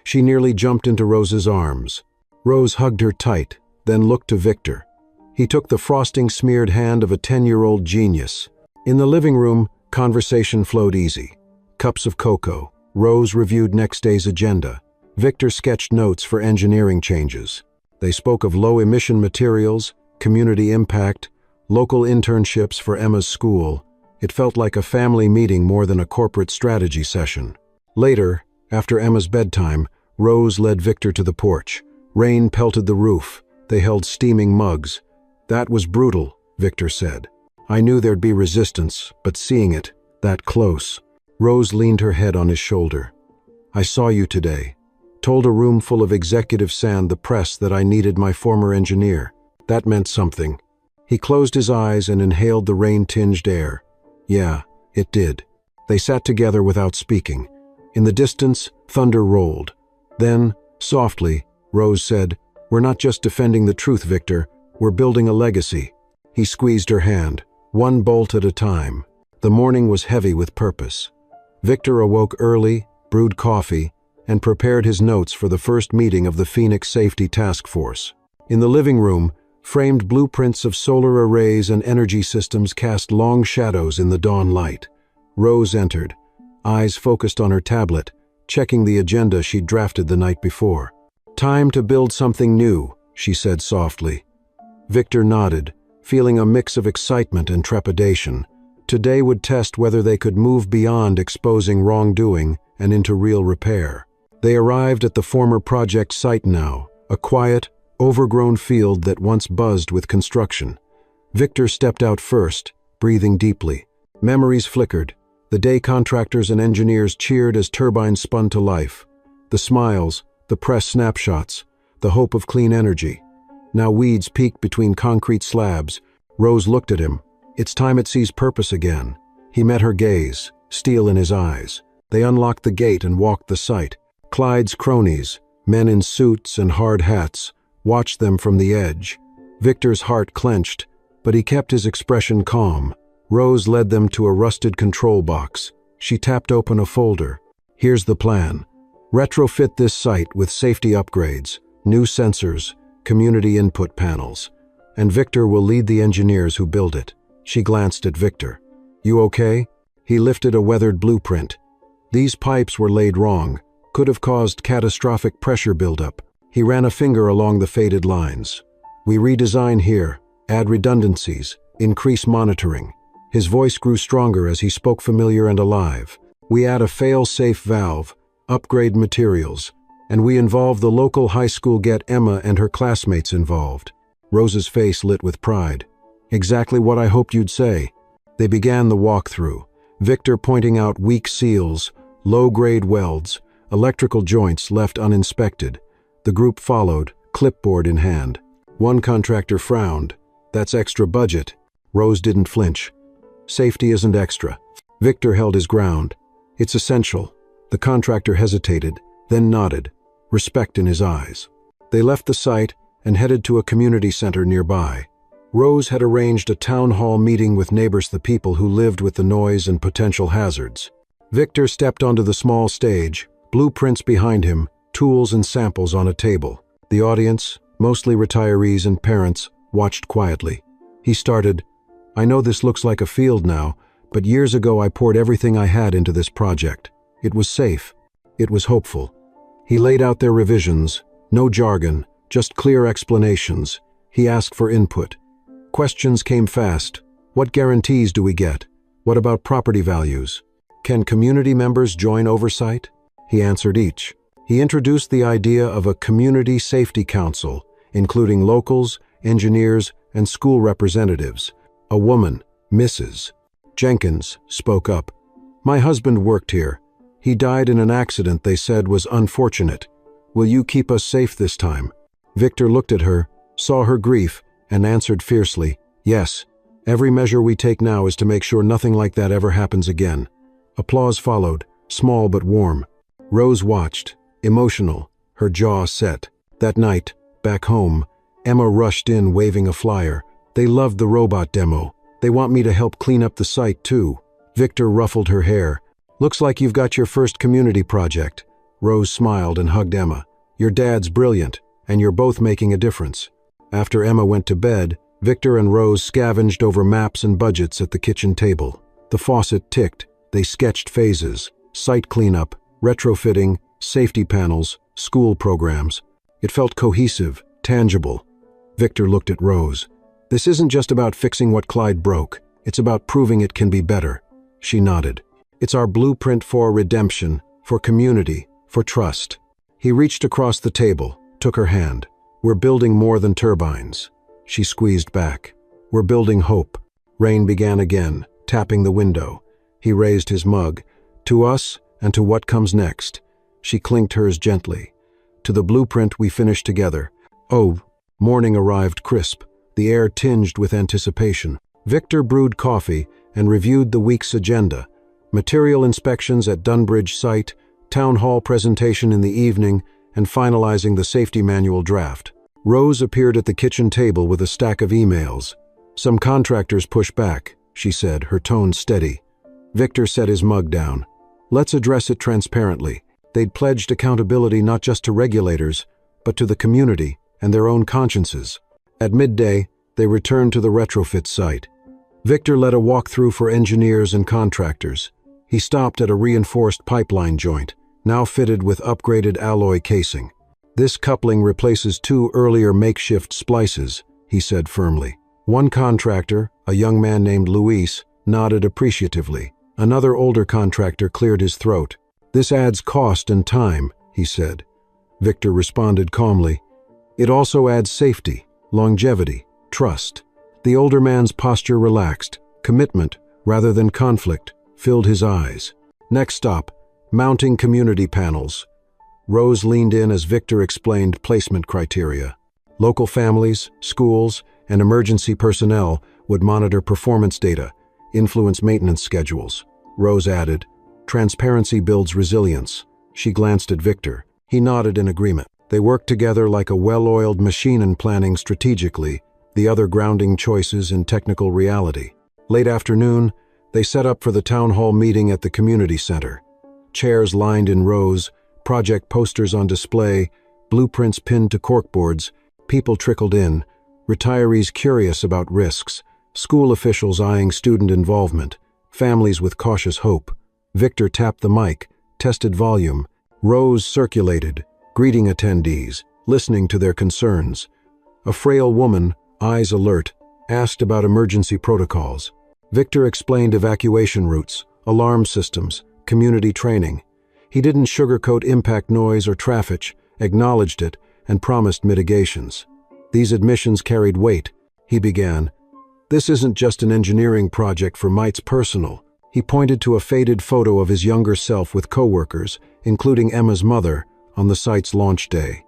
She nearly jumped into Rose's arms. Rose hugged her tight, then looked to Victor. He took the frosting-smeared hand of a 10-year-old genius. In the living room, conversation flowed easy. Cups of cocoa. Rose reviewed next day's agenda. Victor sketched notes for engineering changes. They spoke of low-emission materials, community impact, local internships for Emma's school. It felt like a family meeting more than a corporate strategy session. Later, after Emma's bedtime, Rose led Victor to the porch. Rain pelted the roof. They held steaming mugs. "That was brutal," Victor said. "I knew there'd be resistance, but seeing it, that close." Rose leaned her head on his shoulder. "I saw you today. Told a room full of executives and the press that I needed my former engineer. That meant something." He closed his eyes and inhaled the rain-tinged air. Yeah, it did. They sat together without speaking. In the distance, thunder rolled. Then, softly, Rose said, "We're not just defending the truth, Victor. We're building a legacy." He squeezed her hand, one bolt at a time. The morning was heavy with purpose. Victor awoke early, brewed coffee, and prepared his notes for the first meeting of the Phoenix Safety Task Force. In the living room, framed blueprints of solar arrays and energy systems cast long shadows in the dawn light. Rose entered, eyes focused on her tablet, checking the agenda she'd drafted the night before. "Time to build something new," she said softly. Victor nodded, feeling a mix of excitement and trepidation. Today would test whether they could move beyond exposing wrongdoing and into real repair. They arrived at the former project site now, a quiet, overgrown field that once buzzed with construction. Victor stepped out first, breathing deeply. Memories flickered. The day contractors and engineers cheered as turbines spun to life. The smiles, the press snapshots, the hope of clean energy. Now weeds peeked between concrete slabs. Rose looked at him. It's time it sees purpose again. He met her gaze, steel in his eyes. They unlocked the gate and walked the site. Clyde's cronies, men in suits and hard hats, watched them from the edge. Victor's heart clenched, but he kept his expression calm. Rose led them to a rusted control box. She tapped open a folder. "Here's the plan. Retrofit this site with safety upgrades, new sensors, community input panels. And Victor will lead the engineers who build it." She glanced at Victor. "You okay?" He lifted a weathered blueprint. These pipes were laid wrong, could have caused catastrophic pressure buildup. He ran a finger along the faded lines. "We redesign here, add redundancies, increase monitoring." His voice grew stronger as he spoke familiar and alive. "We add a fail-safe valve, upgrade materials, and we involve the local high school, get Emma and her classmates involved." Rose's face lit with pride. "Exactly what I hoped you'd say." They began the walkthrough, Victor pointing out weak seals, low-grade welds, electrical joints left uninspected. The group followed, clipboard in hand. One contractor frowned. "That's extra budget." Rose didn't flinch. "Safety isn't extra." Victor held his ground. "It's essential." The contractor hesitated, then nodded, respect in his eyes. They left the site and headed to a community center nearby. Rose had arranged a town hall meeting with neighbors, the people who lived with the noise and potential hazards. Victor stepped onto the small stage, blueprints behind him, tools and samples on a table. The audience, mostly retirees and parents, watched quietly. He started, "I know this looks like a field now, but years ago I poured everything I had into this project. It was safe. It was hopeful." He laid out their revisions, no jargon, just clear explanations. He asked for input. Questions came fast. What guarantees do we get? What about property values? Can community members join oversight? He answered each. He introduced the idea of a community safety council, including locals, engineers, and school representatives. A woman, Mrs. Jenkins, spoke up. "My husband worked here. He died in an accident they said was unfortunate. Will you keep us safe this time?" Victor looked at her, saw her grief, and answered fiercely, "Yes. Every measure we take now is to make sure nothing like that ever happens again." Applause followed, small but warm. Rose watched, emotional, her jaw set. That night, back home, Emma rushed in waving a flyer. "They loved the robot demo. They want me to help clean up the site too." Victor ruffled her hair. "Looks like you've got your first community project." Rose smiled and hugged Emma. "Your dad's brilliant, and you're both making a difference." After Emma went to bed, Victor and Rose scavenged over maps and budgets at the kitchen table. The faucet ticked. They sketched phases: site cleanup, retrofitting, safety panels, school programs. It felt cohesive, tangible. Victor looked at Rose. "This isn't just about fixing what Clyde broke. It's about proving it can be better. She nodded. It's our blueprint for redemption, for community, for trust. He reached across the table, took her hand. We're building more than turbines. She squeezed back. We're building hope. Rain began again, tapping the window. He raised his mug. To us and to what comes next. She clinked hers gently. To the blueprint we finish together. Oh, morning arrived crisp, the air tinged with anticipation. Victor brewed coffee and reviewed the week's agenda. Material inspections at Dunbridge site, town hall presentation in the evening, and finalizing the safety manual draft. Rose appeared at the kitchen table with a stack of emails. Some contractors push back, she said, her tone steady. Victor set his mug down. Let's address it transparently. They'd pledged accountability not just to regulators, but to the community and their own consciences. At midday, they returned to the retrofit site. Victor led a walkthrough for engineers and contractors. He stopped at a reinforced pipeline joint, now fitted with upgraded alloy casing. This coupling replaces 2 earlier makeshift splices, he said firmly. One contractor, a young man named Luis, nodded appreciatively. Another older contractor cleared his throat. This adds cost and time, he said. Victor responded calmly. It also adds safety, longevity, trust. The older man's posture relaxed. Commitment, rather than conflict, filled his eyes. Next stop, mounting community panels. Rose leaned in as Victor explained placement criteria. Local families, schools, and emergency personnel would monitor performance data, influence maintenance schedules. Rose added, transparency builds resilience. She glanced at Victor. He nodded in agreement. They worked together like a well-oiled machine in planning strategically, the other grounding choices in technical reality. Late afternoon, they set up for the town hall meeting at the community center. Chairs lined in rows, project posters on display, blueprints pinned to corkboards, people trickled in, retirees curious about risks, school officials eyeing student involvement, families with cautious hope. Victor tapped the mic, tested volume. Rose circulated, greeting attendees, listening to their concerns. A frail woman, eyes alert, asked about emergency protocols. Victor explained evacuation routes, alarm systems, community training. He didn't sugarcoat impact noise or traffic, acknowledged it, and promised mitigations. These admissions carried weight. He began, "This isn't just an engineering project for Mite's personal." He pointed to a faded photo of his younger self with coworkers, including Emma's mother, on the site's launch day.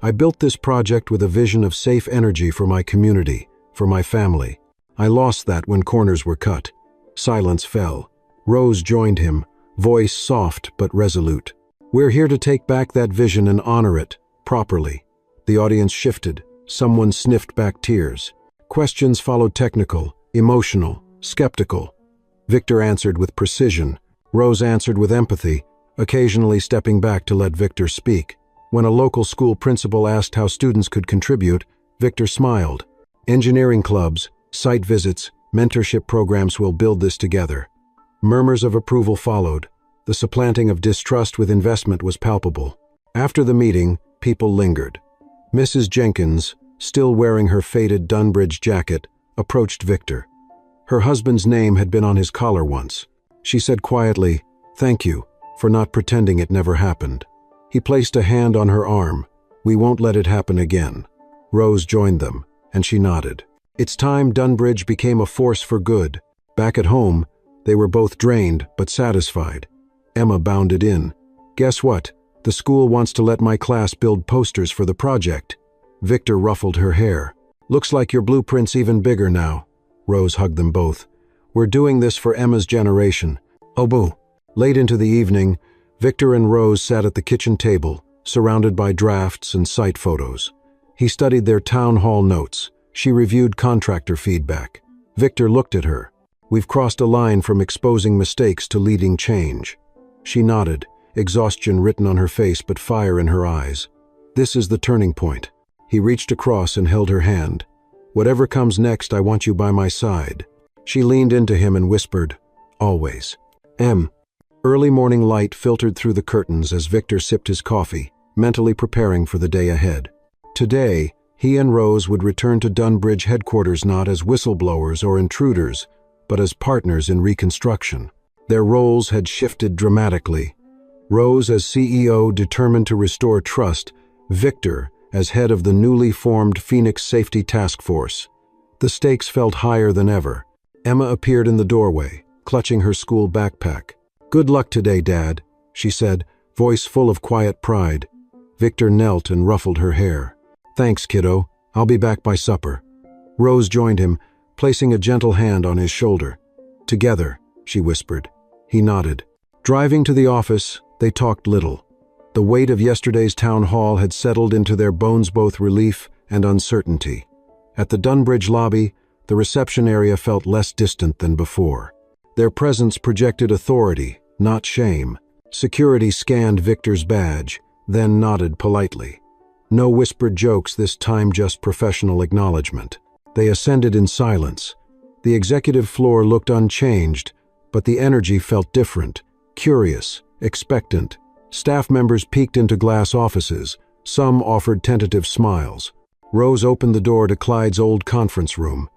"I built this project with a vision of safe energy for my community, for my family. I lost that when corners were cut." Silence fell. Rose joined him, voice soft but resolute. "We're here to take back that vision and honor it, properly." The audience shifted. Someone sniffed back tears. Questions followed, technical, emotional, skeptical. Victor answered with precision. Rose answered with empathy, occasionally stepping back to let Victor speak. When a local school principal asked how students could contribute, Victor smiled. "Engineering clubs, site visits, mentorship programs will build this together." Murmurs of approval followed. The supplanting of distrust with investment was palpable. After the meeting, people lingered. Mrs. Jenkins, still wearing her faded Dunbridge jacket, approached Victor. Her husband's name had been on his collar once. She said quietly, "Thank you for not pretending it never happened." He placed a hand on her arm. "We won't let it happen again." Rose joined them, and she nodded. It's time Dunbridge became a force for good. Back at home, they were both drained but satisfied. Emma bounded in. "Guess what? The school wants to let my class build posters for the project." Victor ruffled her hair. "Looks like your blueprint's even bigger now." Rose hugged them both. "We're doing this for Emma's generation." "Oh, boo." Late into the evening, Victor and Rose sat at the kitchen table, surrounded by drafts and site photos. He studied their town hall notes. She reviewed contractor feedback. Victor looked at her. "We've crossed a line from exposing mistakes to leading change." She nodded, exhaustion written on her face but fire in her eyes. "This is the turning point." He reached across and held her hand. "Whatever comes next, I want you by my side." She leaned into him and whispered, "Always." Early morning light filtered through the curtains as Victor sipped his coffee, mentally preparing for the day ahead. Today, he and Rose would return to Dunbridge headquarters not as whistleblowers or intruders, but as partners in reconstruction. Their roles had shifted dramatically. Rose as CEO, determined to restore trust, Victor as head of the newly formed Phoenix Safety Task Force. The stakes felt higher than ever. Emma appeared in the doorway, clutching her school backpack. "Good luck today, Dad," she said, voice full of quiet pride. Victor knelt and ruffled her hair. "Thanks, kiddo. I'll be back by supper." Rose joined him, placing a gentle hand on his shoulder. "Together," she whispered. He nodded. Driving to the office, they talked little. The weight of yesterday's town hall had settled into their bones, both relief and uncertainty. At the Dunbridge lobby, the reception area felt less distant than before. Their presence projected authority, not shame. Security scanned Victor's badge, then nodded politely. No whispered jokes this time, just professional acknowledgement. They ascended in silence. The executive floor looked unchanged, but the energy felt different, curious, expectant. Staff members peeked into glass offices. Some offered tentative smiles. Rose opened the door to Clyde's old conference room.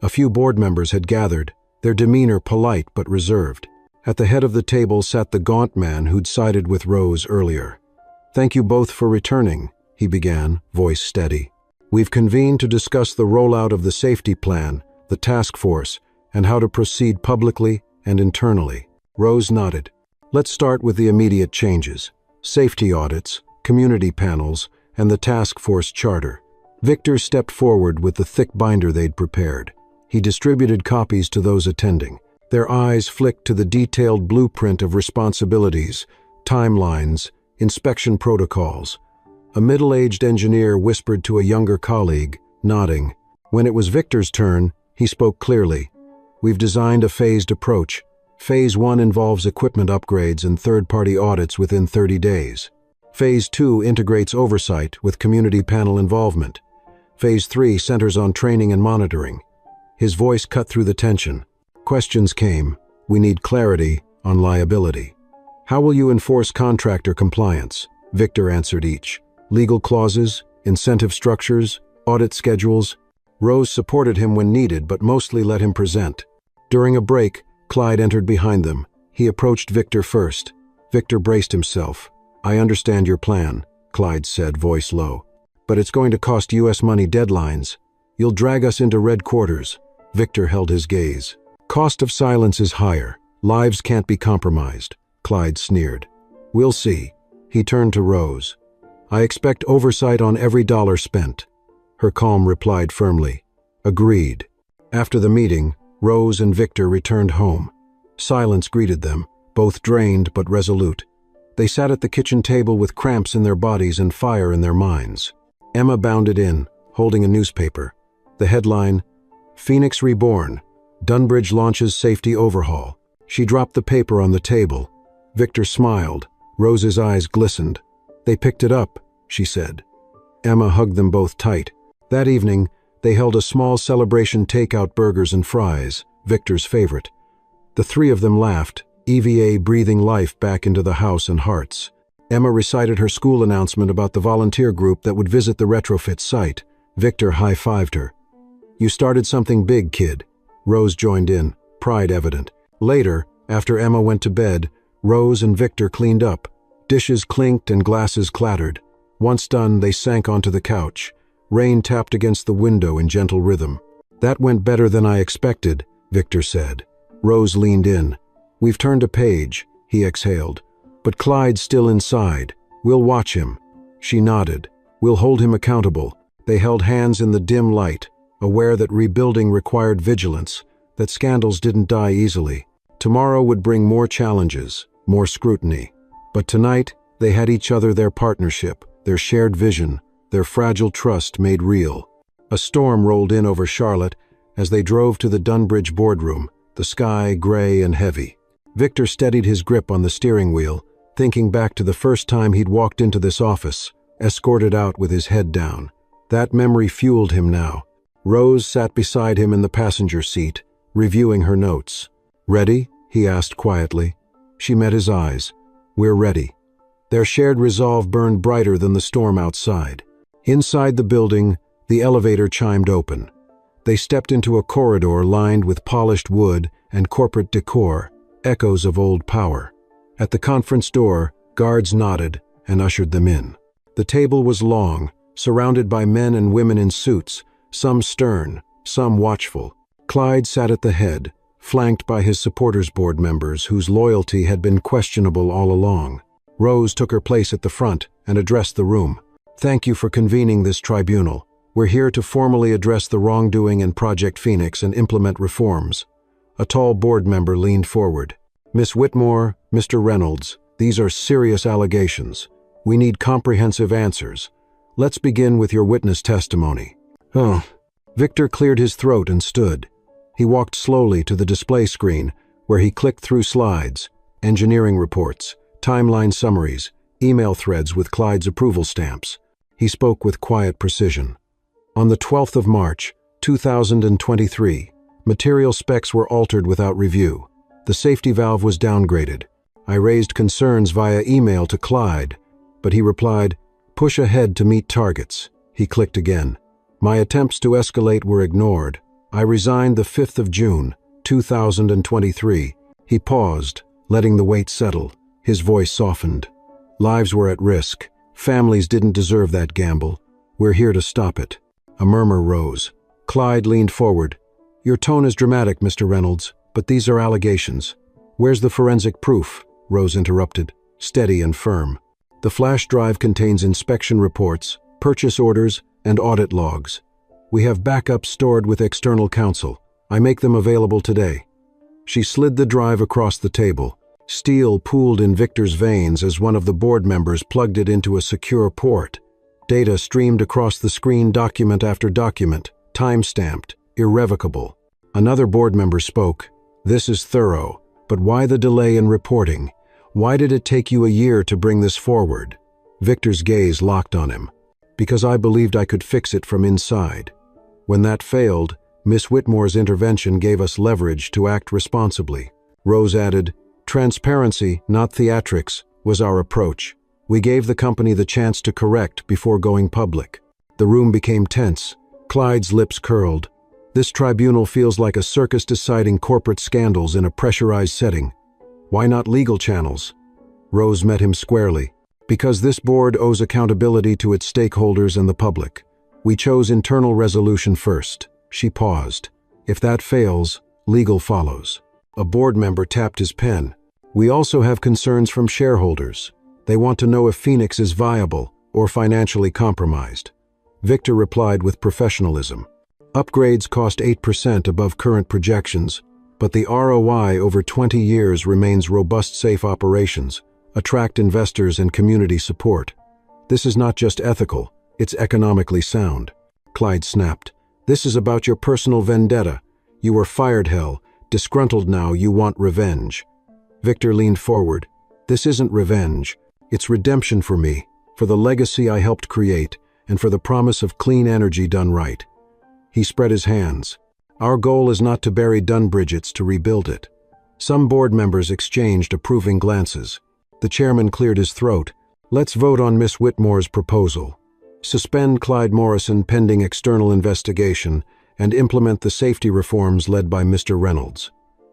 A few board members had gathered, their demeanor polite but reserved. At the head of the table sat the gaunt man who'd sided with Rose earlier. "Thank you both for returning," he began, voice steady. "We've convened to discuss the rollout of the safety plan, the task force, and how to proceed publicly and internally." Rose nodded. "Let's start with the immediate changes: safety audits, community panels, and the task force charter." Victor stepped forward with the thick binder they'd prepared. He distributed copies to those attending. Their eyes flicked to the detailed blueprint of responsibilities, timelines, inspection protocols. A middle-aged engineer whispered to a younger colleague, nodding. When it was Victor's turn, he spoke clearly. "We've designed a phased approach. Phase 1 involves equipment upgrades and third-party audits within 30 days. Phase 2 integrates oversight with community panel involvement. Phase 3 centers on training and monitoring." His voice cut through the tension. Questions came. "We need clarity on liability." "How will you enforce contractor compliance?" Victor answered each. "Legal clauses, incentive structures, audit schedules." Rose supported him when needed, but mostly let him present. During a break, Clyde entered behind them. He approached Victor first. Victor braced himself. "I understand your plan," Clyde said, voice low. "But it's going to cost US money, deadlines. You'll drag us into red quarters." Victor held his gaze. "Cost of silence is higher. Lives can't be compromised," Clyde sneered. "We'll see." He turned to Rose. "I expect oversight on every dollar spent." Her calm replied firmly, "Agreed." After the meeting, Rose and Victor returned home. Silence greeted them, both drained but resolute. They sat at the kitchen table with cramps in their bodies and fire in their minds. Emma bounded in, holding a newspaper. The headline, "Phoenix Reborn, Dunbridge launches safety overhaul." She dropped the paper on the table. Victor smiled. Rose's eyes glistened. "They picked it up," she said. Emma hugged them both tight. That evening, they held a small celebration, takeout burgers and fries, Victor's favorite. The three of them laughed, EVA breathing life back into the house and hearts. Emma recited her school announcement about the volunteer group that would visit the retrofit site. Victor high-fived her. "You started something big, kid." Rose joined in, pride evident. Later, after Emma went to bed, Rose and Victor cleaned up. Dishes clinked and glasses clattered. Once done, they sank onto the couch. Rain tapped against the window in gentle rhythm. "That went better than I expected," Victor said. Rose leaned in. "We've turned a page," he exhaled. "But Clyde's still inside. We'll watch him." She nodded. "We'll hold him accountable." They held hands in the dim light, aware that rebuilding required vigilance, that scandals didn't die easily. Tomorrow would bring more challenges, more scrutiny. But tonight, they had each other, their partnership, their shared vision, their fragile trust made real. A storm rolled in over Charlotte as they drove to the Dunbridge boardroom, the sky gray and heavy. Victor steadied his grip on the steering wheel, thinking back to the first time he'd walked into this office, escorted out with his head down. That memory fueled him now. Rose sat beside him in the passenger seat, reviewing her notes. "Ready?" he asked quietly. She met his eyes. "We're ready." Their shared resolve burned brighter than the storm outside. Inside the building, the elevator chimed open. They stepped into a corridor lined with polished wood and corporate decor, echoes of old power. At the conference door, guards nodded and ushered them in. The table was long, surrounded by men and women in suits, some stern, some watchful. Clyde sat at the head, flanked by his supporters board members whose loyalty had been questionable all along. Rose took her place at the front and addressed the room. "Thank you for convening this tribunal. We're here to formally address the wrongdoing in Project Phoenix and implement reforms." A tall board member leaned forward. "Miss Whitmore, Mr. Reynolds, these are serious allegations. We need comprehensive answers. Let's begin with your witness testimony." "Oh." Victor cleared his throat and stood. He walked slowly to the display screen, where he clicked through slides, engineering reports, timeline summaries, email threads with Clyde's approval stamps. He spoke with quiet precision. On the 12th of March, 2023, material specs were altered without review. The safety valve was downgraded. I raised concerns via email to Clyde, but he replied, "Push ahead to meet targets." He clicked again. My attempts to escalate were ignored. I resigned the 5th of June, 2023. He paused, letting the weight settle. His voice softened. Lives were at risk. Families didn't deserve that gamble. We're here to stop it. A murmur rose. Clyde leaned forward. "Your tone is dramatic, Mr. Reynolds, but these are allegations." "Where's the forensic proof?" Rose interrupted, steady and firm. "The flash drive contains inspection reports, purchase orders, and audit logs. We have backups stored with external counsel. I make them available today." She slid the drive across the table. Steel pooled in Victor's veins as one of the board members plugged it into a secure port. Data streamed across the screen, document after document, time-stamped, irrevocable. Another board member spoke. "This is thorough, but why the delay in reporting? Why did it take you a year to bring this forward?" Victor's gaze locked on him. "Because I believed I could fix it from inside. When that failed, Miss Whitmore's intervention gave us leverage to act responsibly." Rose added, "Transparency, not theatrics, was our approach. We gave the company the chance to correct before going public." The room became tense. Clyde's lips curled. "This tribunal feels like a circus deciding corporate scandals in a pressurized setting. Why not legal channels?" Rose met him squarely. "Because this board owes accountability to its stakeholders and the public. We chose internal resolution first." She paused. "If that fails, legal follows." A board member tapped his pen. "We also have concerns from shareholders. They want to know if Phoenix is viable or financially compromised." Victor replied with professionalism. "Upgrades cost 8% above current projections, but the ROI over 20 years remains robust. Safe operations, attract investors and community support. This is not just ethical, it's economically sound." Clyde snapped. "This is about your personal vendetta. You were fired, hell. Disgruntled now, you want revenge." Victor leaned forward. "This isn't revenge. It's redemption for me, for the legacy I helped create, and for the promise of clean energy done right." He spread his hands. "Our goal is not to bury Dunbridge, to rebuild it." Some board members exchanged approving glances. The chairman cleared his throat. "Let's vote on Miss Whitmore's proposal. Suspend Clyde Morrison pending external investigation and implement the safety reforms led by Mr. Reynolds."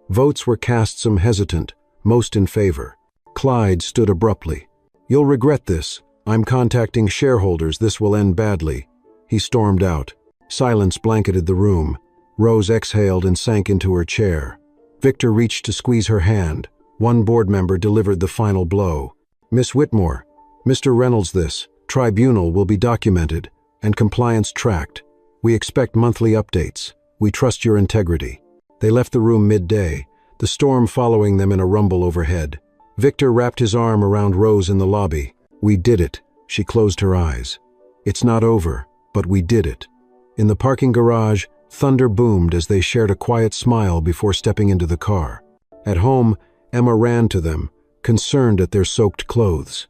Votes were cast, some hesitant, most in favor. Clyde stood abruptly. "You'll regret this. I'm contacting shareholders. This will end badly." He stormed out. Silence blanketed the room. Rose exhaled and sank into her chair. Victor reached to squeeze her hand. One board member delivered the final blow. "Miss Whitmore, Mr. Reynolds, this tribunal will be documented and compliance tracked. We expect monthly updates. We trust your integrity." They left the room midday, the storm following them in a rumble overhead. Victor wrapped his arm around Rose in the lobby. "We did it." She closed her eyes. "It's not over, but we did it." In the parking garage, thunder boomed as they shared a quiet smile before stepping into the car. At home, Emma ran to them, concerned at their soaked clothes.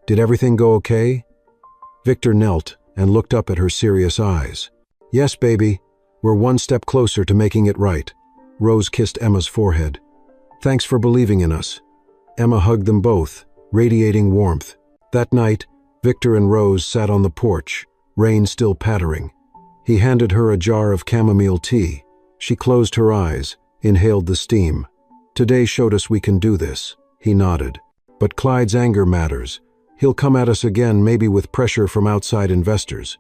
"Did everything go okay?" Victor knelt and looked up at her serious eyes. "Yes, baby. We're one step closer to making it right." Rose kissed Emma's forehead. "Thanks for believing in us." Emma hugged them both, radiating warmth. That night, Victor and Rose sat on the porch, rain still pattering. He handed her a jar of chamomile tea. She closed her eyes, inhaled the steam. "Today showed us we can do this." He nodded. "But Clyde's anger matters. He'll come at us again, maybe with pressure from outside investors."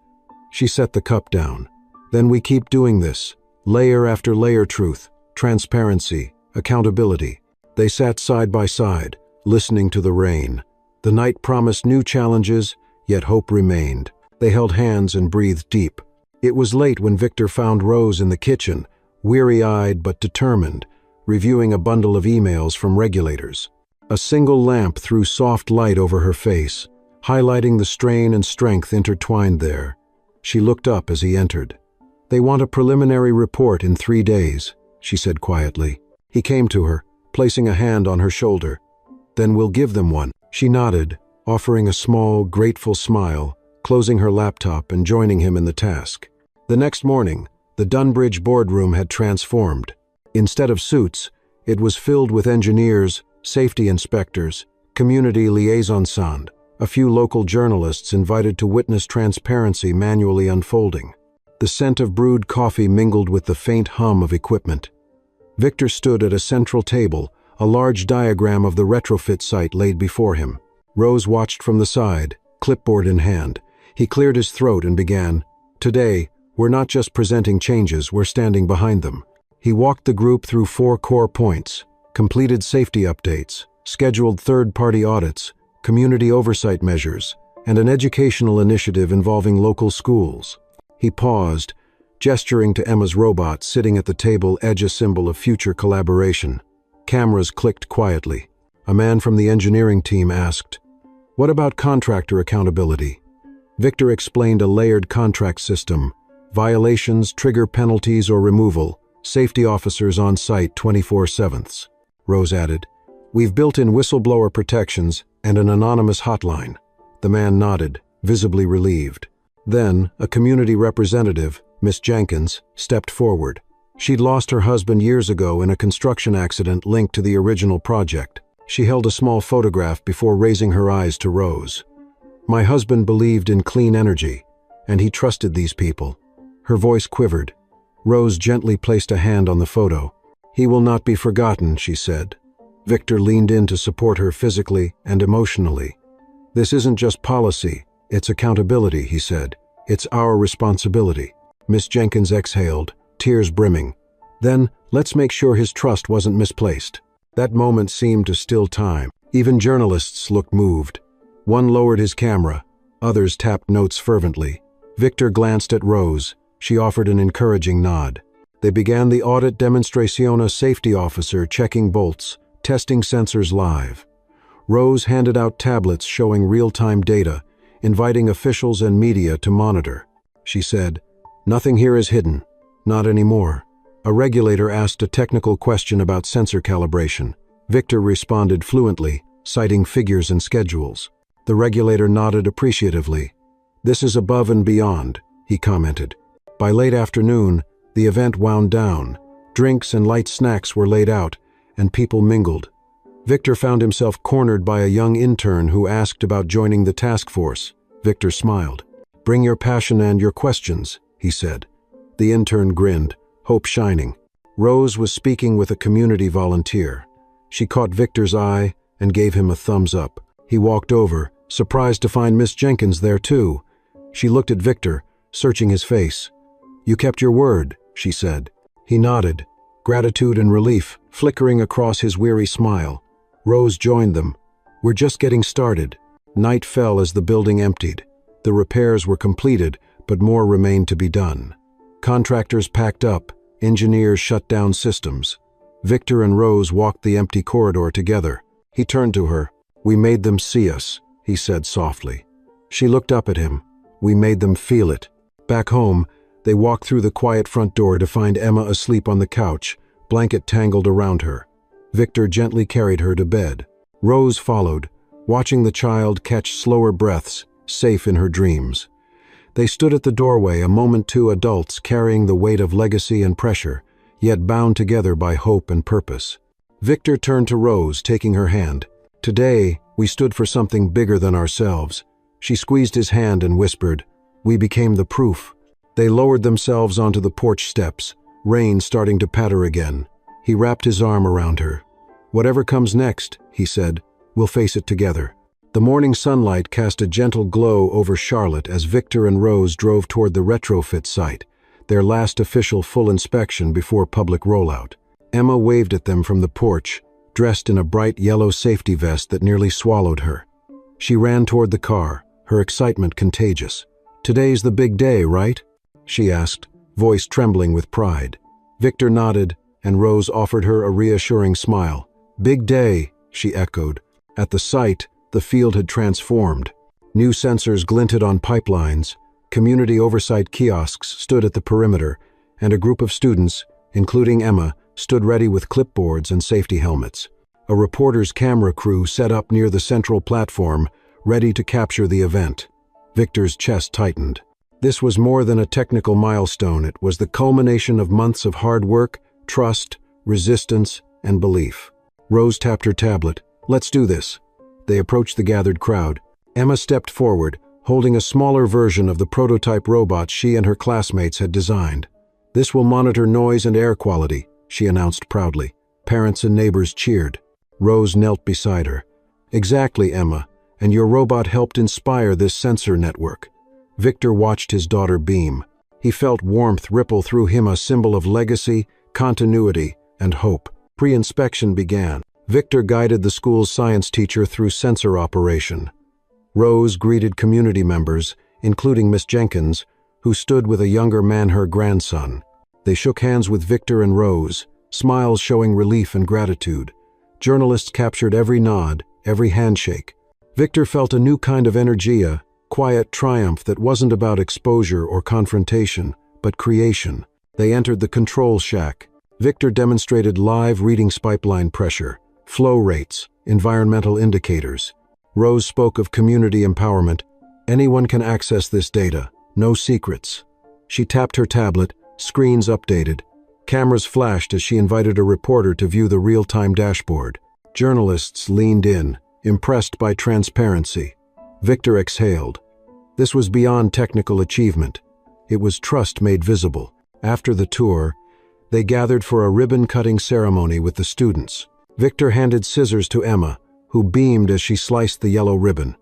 She set the cup down. "Then we keep doing this. Layer after layer, truth, transparency, accountability." They sat side by side, listening to the rain. The night promised new challenges, yet hope remained. They held hands and breathed deep. It was late when Victor found Rose in the kitchen, weary-eyed but determined, reviewing a bundle of emails from regulators. A single lamp threw soft light over her face, highlighting the strain and strength intertwined there. She looked up as he entered. "They want a preliminary report in 3 days," she said quietly. He came to her, placing a hand on her shoulder. "Then we'll give them one." She nodded, offering a small, grateful smile, closing her laptop and joining him in the task. The next morning, the Dunbridge boardroom had transformed. Instead of suits, it was filled with engineers, safety inspectors, community liaisons, a few local journalists invited to witness transparency manually unfolding. The scent of brewed coffee mingled with the faint hum of equipment. Victor stood at a central table, a large diagram of the retrofit site laid before him. Rose watched from the side, clipboard in hand. He cleared his throat and began, "Today, we're not just presenting changes, we're standing behind them." He walked the group through 4 core points: completed safety updates, scheduled third-party audits, community oversight measures, and an educational initiative involving local schools. He paused, gesturing to Emma's robot sitting at the table, edge a symbol of future collaboration. Cameras clicked quietly. A man from the engineering team asked, "What about contractor accountability?" Victor explained a layered contract system: violations trigger penalties or removal, safety officers on site 24/7. Rose added, "We've built in whistleblower protections and an anonymous hotline." The man nodded, visibly relieved. Then, a community representative, Miss Jenkins, stepped forward. She'd lost her husband years ago in a construction accident linked to the original project. She held a small photograph before raising her eyes to Rose. "My husband believed in clean energy, and he trusted these people." Her voice quivered. Rose gently placed a hand on the photo. "He will not be forgotten," she said. Victor leaned in to support her physically and emotionally. "This isn't just policy, it's accountability," he said. "It's our responsibility." Miss Jenkins exhaled, tears brimming. "Then, let's make sure his trust wasn't misplaced." That moment seemed to still time. Even journalists looked moved. One lowered his camera, others tapped notes fervently. Victor glanced at Rose. She offered an encouraging nod. They began the audit demonstration, a safety officer checking bolts, testing sensors live. Rose handed out tablets showing real-time data, inviting officials and media to monitor. She said, "Nothing here is hidden. Not anymore." A regulator asked a technical question about sensor calibration. Victor responded fluently, citing figures and schedules. The regulator nodded appreciatively. "This is above and beyond," he commented. By late afternoon, the event wound down. Drinks and light snacks were laid out, and people mingled. Victor found himself cornered by a young intern who asked about joining the task force. Victor smiled. "Bring your passion and your questions," he said. The intern grinned, hope shining. Rose was speaking with a community volunteer. She caught Victor's eye and gave him a thumbs up. He walked over, surprised to find Miss Jenkins there too. She looked at Victor, searching his face. "You kept your word," she said. He nodded, gratitude and relief flickering across his weary smile. Rose joined them. "We're just getting started." Night fell as the building emptied. The repairs were completed, but more remained to be done. Contractors packed up, engineers shut down systems. Victor and Rose walked the empty corridor together. He turned to her. "We made them see us," he said softly. She looked up at him. "We made them feel it." Back home, they walked through the quiet front door to find Emma asleep on the couch, blanket tangled around her. Victor gently carried her to bed. Rose followed, watching the child catch slower breaths, safe in her dreams. They stood at the doorway, a moment, two adults carrying the weight of legacy and pressure, yet bound together by hope and purpose. Victor turned to Rose, taking her hand. "Today, we stood for something bigger than ourselves." She squeezed his hand and whispered, "We became the proof." They lowered themselves onto the porch steps, rain starting to patter again. He wrapped his arm around her. "Whatever comes next," he said, "we'll face it together." The morning sunlight cast a gentle glow over Charlotte as Victor and Rose drove toward the retrofit site, their last official full inspection before public rollout. Emma waved at them from the porch, dressed in a bright yellow safety vest that nearly swallowed her. She ran toward the car, her excitement contagious. "Today's the big day, right?" she asked, voice trembling with pride. Victor nodded, and Rose offered her a reassuring smile. "Big day," she echoed. At the site, the field had transformed. New sensors glinted on pipelines, community oversight kiosks stood at the perimeter, and a group of students, including Emma, stood ready with clipboards and safety helmets. A reporter's camera crew set up near the central platform, ready to capture the event. Victor's chest tightened. This was more than a technical milestone. It was the culmination of months of hard work, trust, resistance, and belief. Rose tapped her tablet. "Let's do this." They approached the gathered crowd. Emma stepped forward, holding a smaller version of the prototype robot she and her classmates had designed. "This will monitor noise and air quality," she announced proudly. Parents and neighbors cheered. Rose knelt beside her. "Exactly, Emma, and your robot helped inspire this sensor network." Victor watched his daughter beam. He felt warmth ripple through him, a symbol of legacy, continuity, and hope. Pre-inspection began. Victor guided the school's science teacher through sensor operation. Rose greeted community members, including Miss Jenkins, who stood with a younger man, her grandson. They shook hands with Victor and Rose, smiles showing relief and gratitude. Journalists captured every nod, every handshake. Victor felt a new kind of energy, a quiet triumph that wasn't about exposure or confrontation, but creation. They entered the control shack. Victor demonstrated live readings, pipeline pressure, flow rates, environmental indicators. Rose spoke of community empowerment. "Anyone can access this data, no secrets." She tapped her tablet, screens updated. Cameras flashed as she invited a reporter to view the real-time dashboard. Journalists leaned in, impressed by transparency. Victor exhaled. This was beyond technical achievement. It was trust made visible. After the tour, they gathered for a ribbon-cutting ceremony with the students. Victor handed scissors to Emma, who beamed as she sliced the yellow ribbon.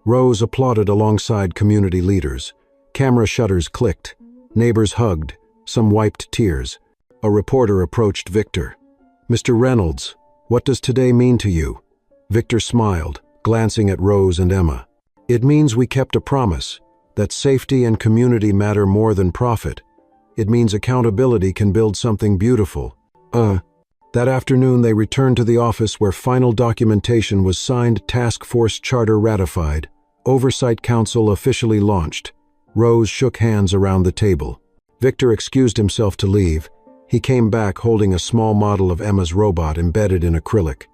Rose applauded alongside community leaders. Camera shutters clicked. Neighbors hugged. Some wiped tears. A reporter approached Victor. "Mr. Reynolds, what does today mean to you?" Victor smiled, glancing at Rose and Emma. "It means we kept a promise, that safety and community matter more than profit. It means accountability can build something beautiful." That afternoon they returned to the office where final documentation was signed, task force charter ratified, Oversight Council officially launched. Rose shook hands around the table. Victor excused himself to leave. He came back holding a small model of Emma's robot embedded in acrylic.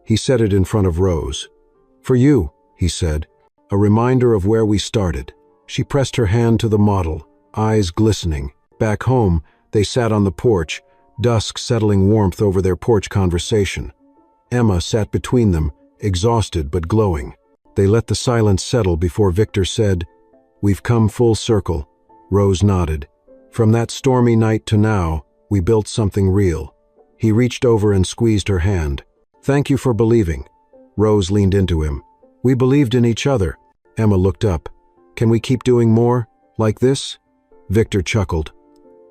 He set it in front of Rose. "For you," he said, "a reminder of where we started." She pressed her hand to the model, eyes glistening. Back home, they sat on the porch, dusk settling warmth over their porch conversation. Emma sat between them, exhausted but glowing. They let the silence settle before Victor said, "We've come full circle." Rose nodded. "From that stormy night to now, we built something real." He reached over and squeezed her hand. "Thank you for believing." Rose leaned into him. "We believed in each other." Emma looked up. "Can we keep doing more, like this?" Victor chuckled.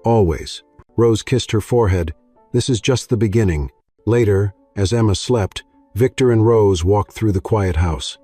"Always." Rose kissed her forehead. "This is just the beginning." Later, as Emma slept, Victor and Rose walked through the quiet house.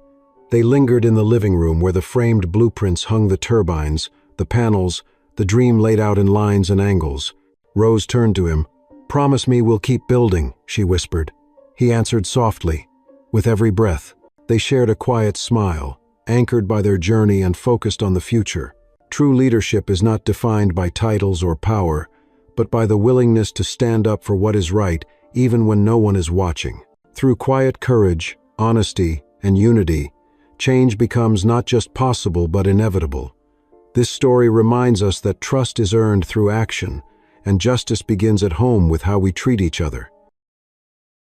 They lingered in the living room where the framed blueprints hung, the turbines, the panels, the dream laid out in lines and angles. Rose turned to him. "Promise me we'll keep building," she whispered. He answered softly, with every breath. They shared a quiet smile, anchored by their journey and focused on the future. True leadership is not defined by titles or power, but by the willingness to stand up for what is right, even when no one is watching. Through quiet courage, honesty, and unity, change becomes not just possible but inevitable. This story reminds us that trust is earned through action, and justice begins at home with how we treat each other.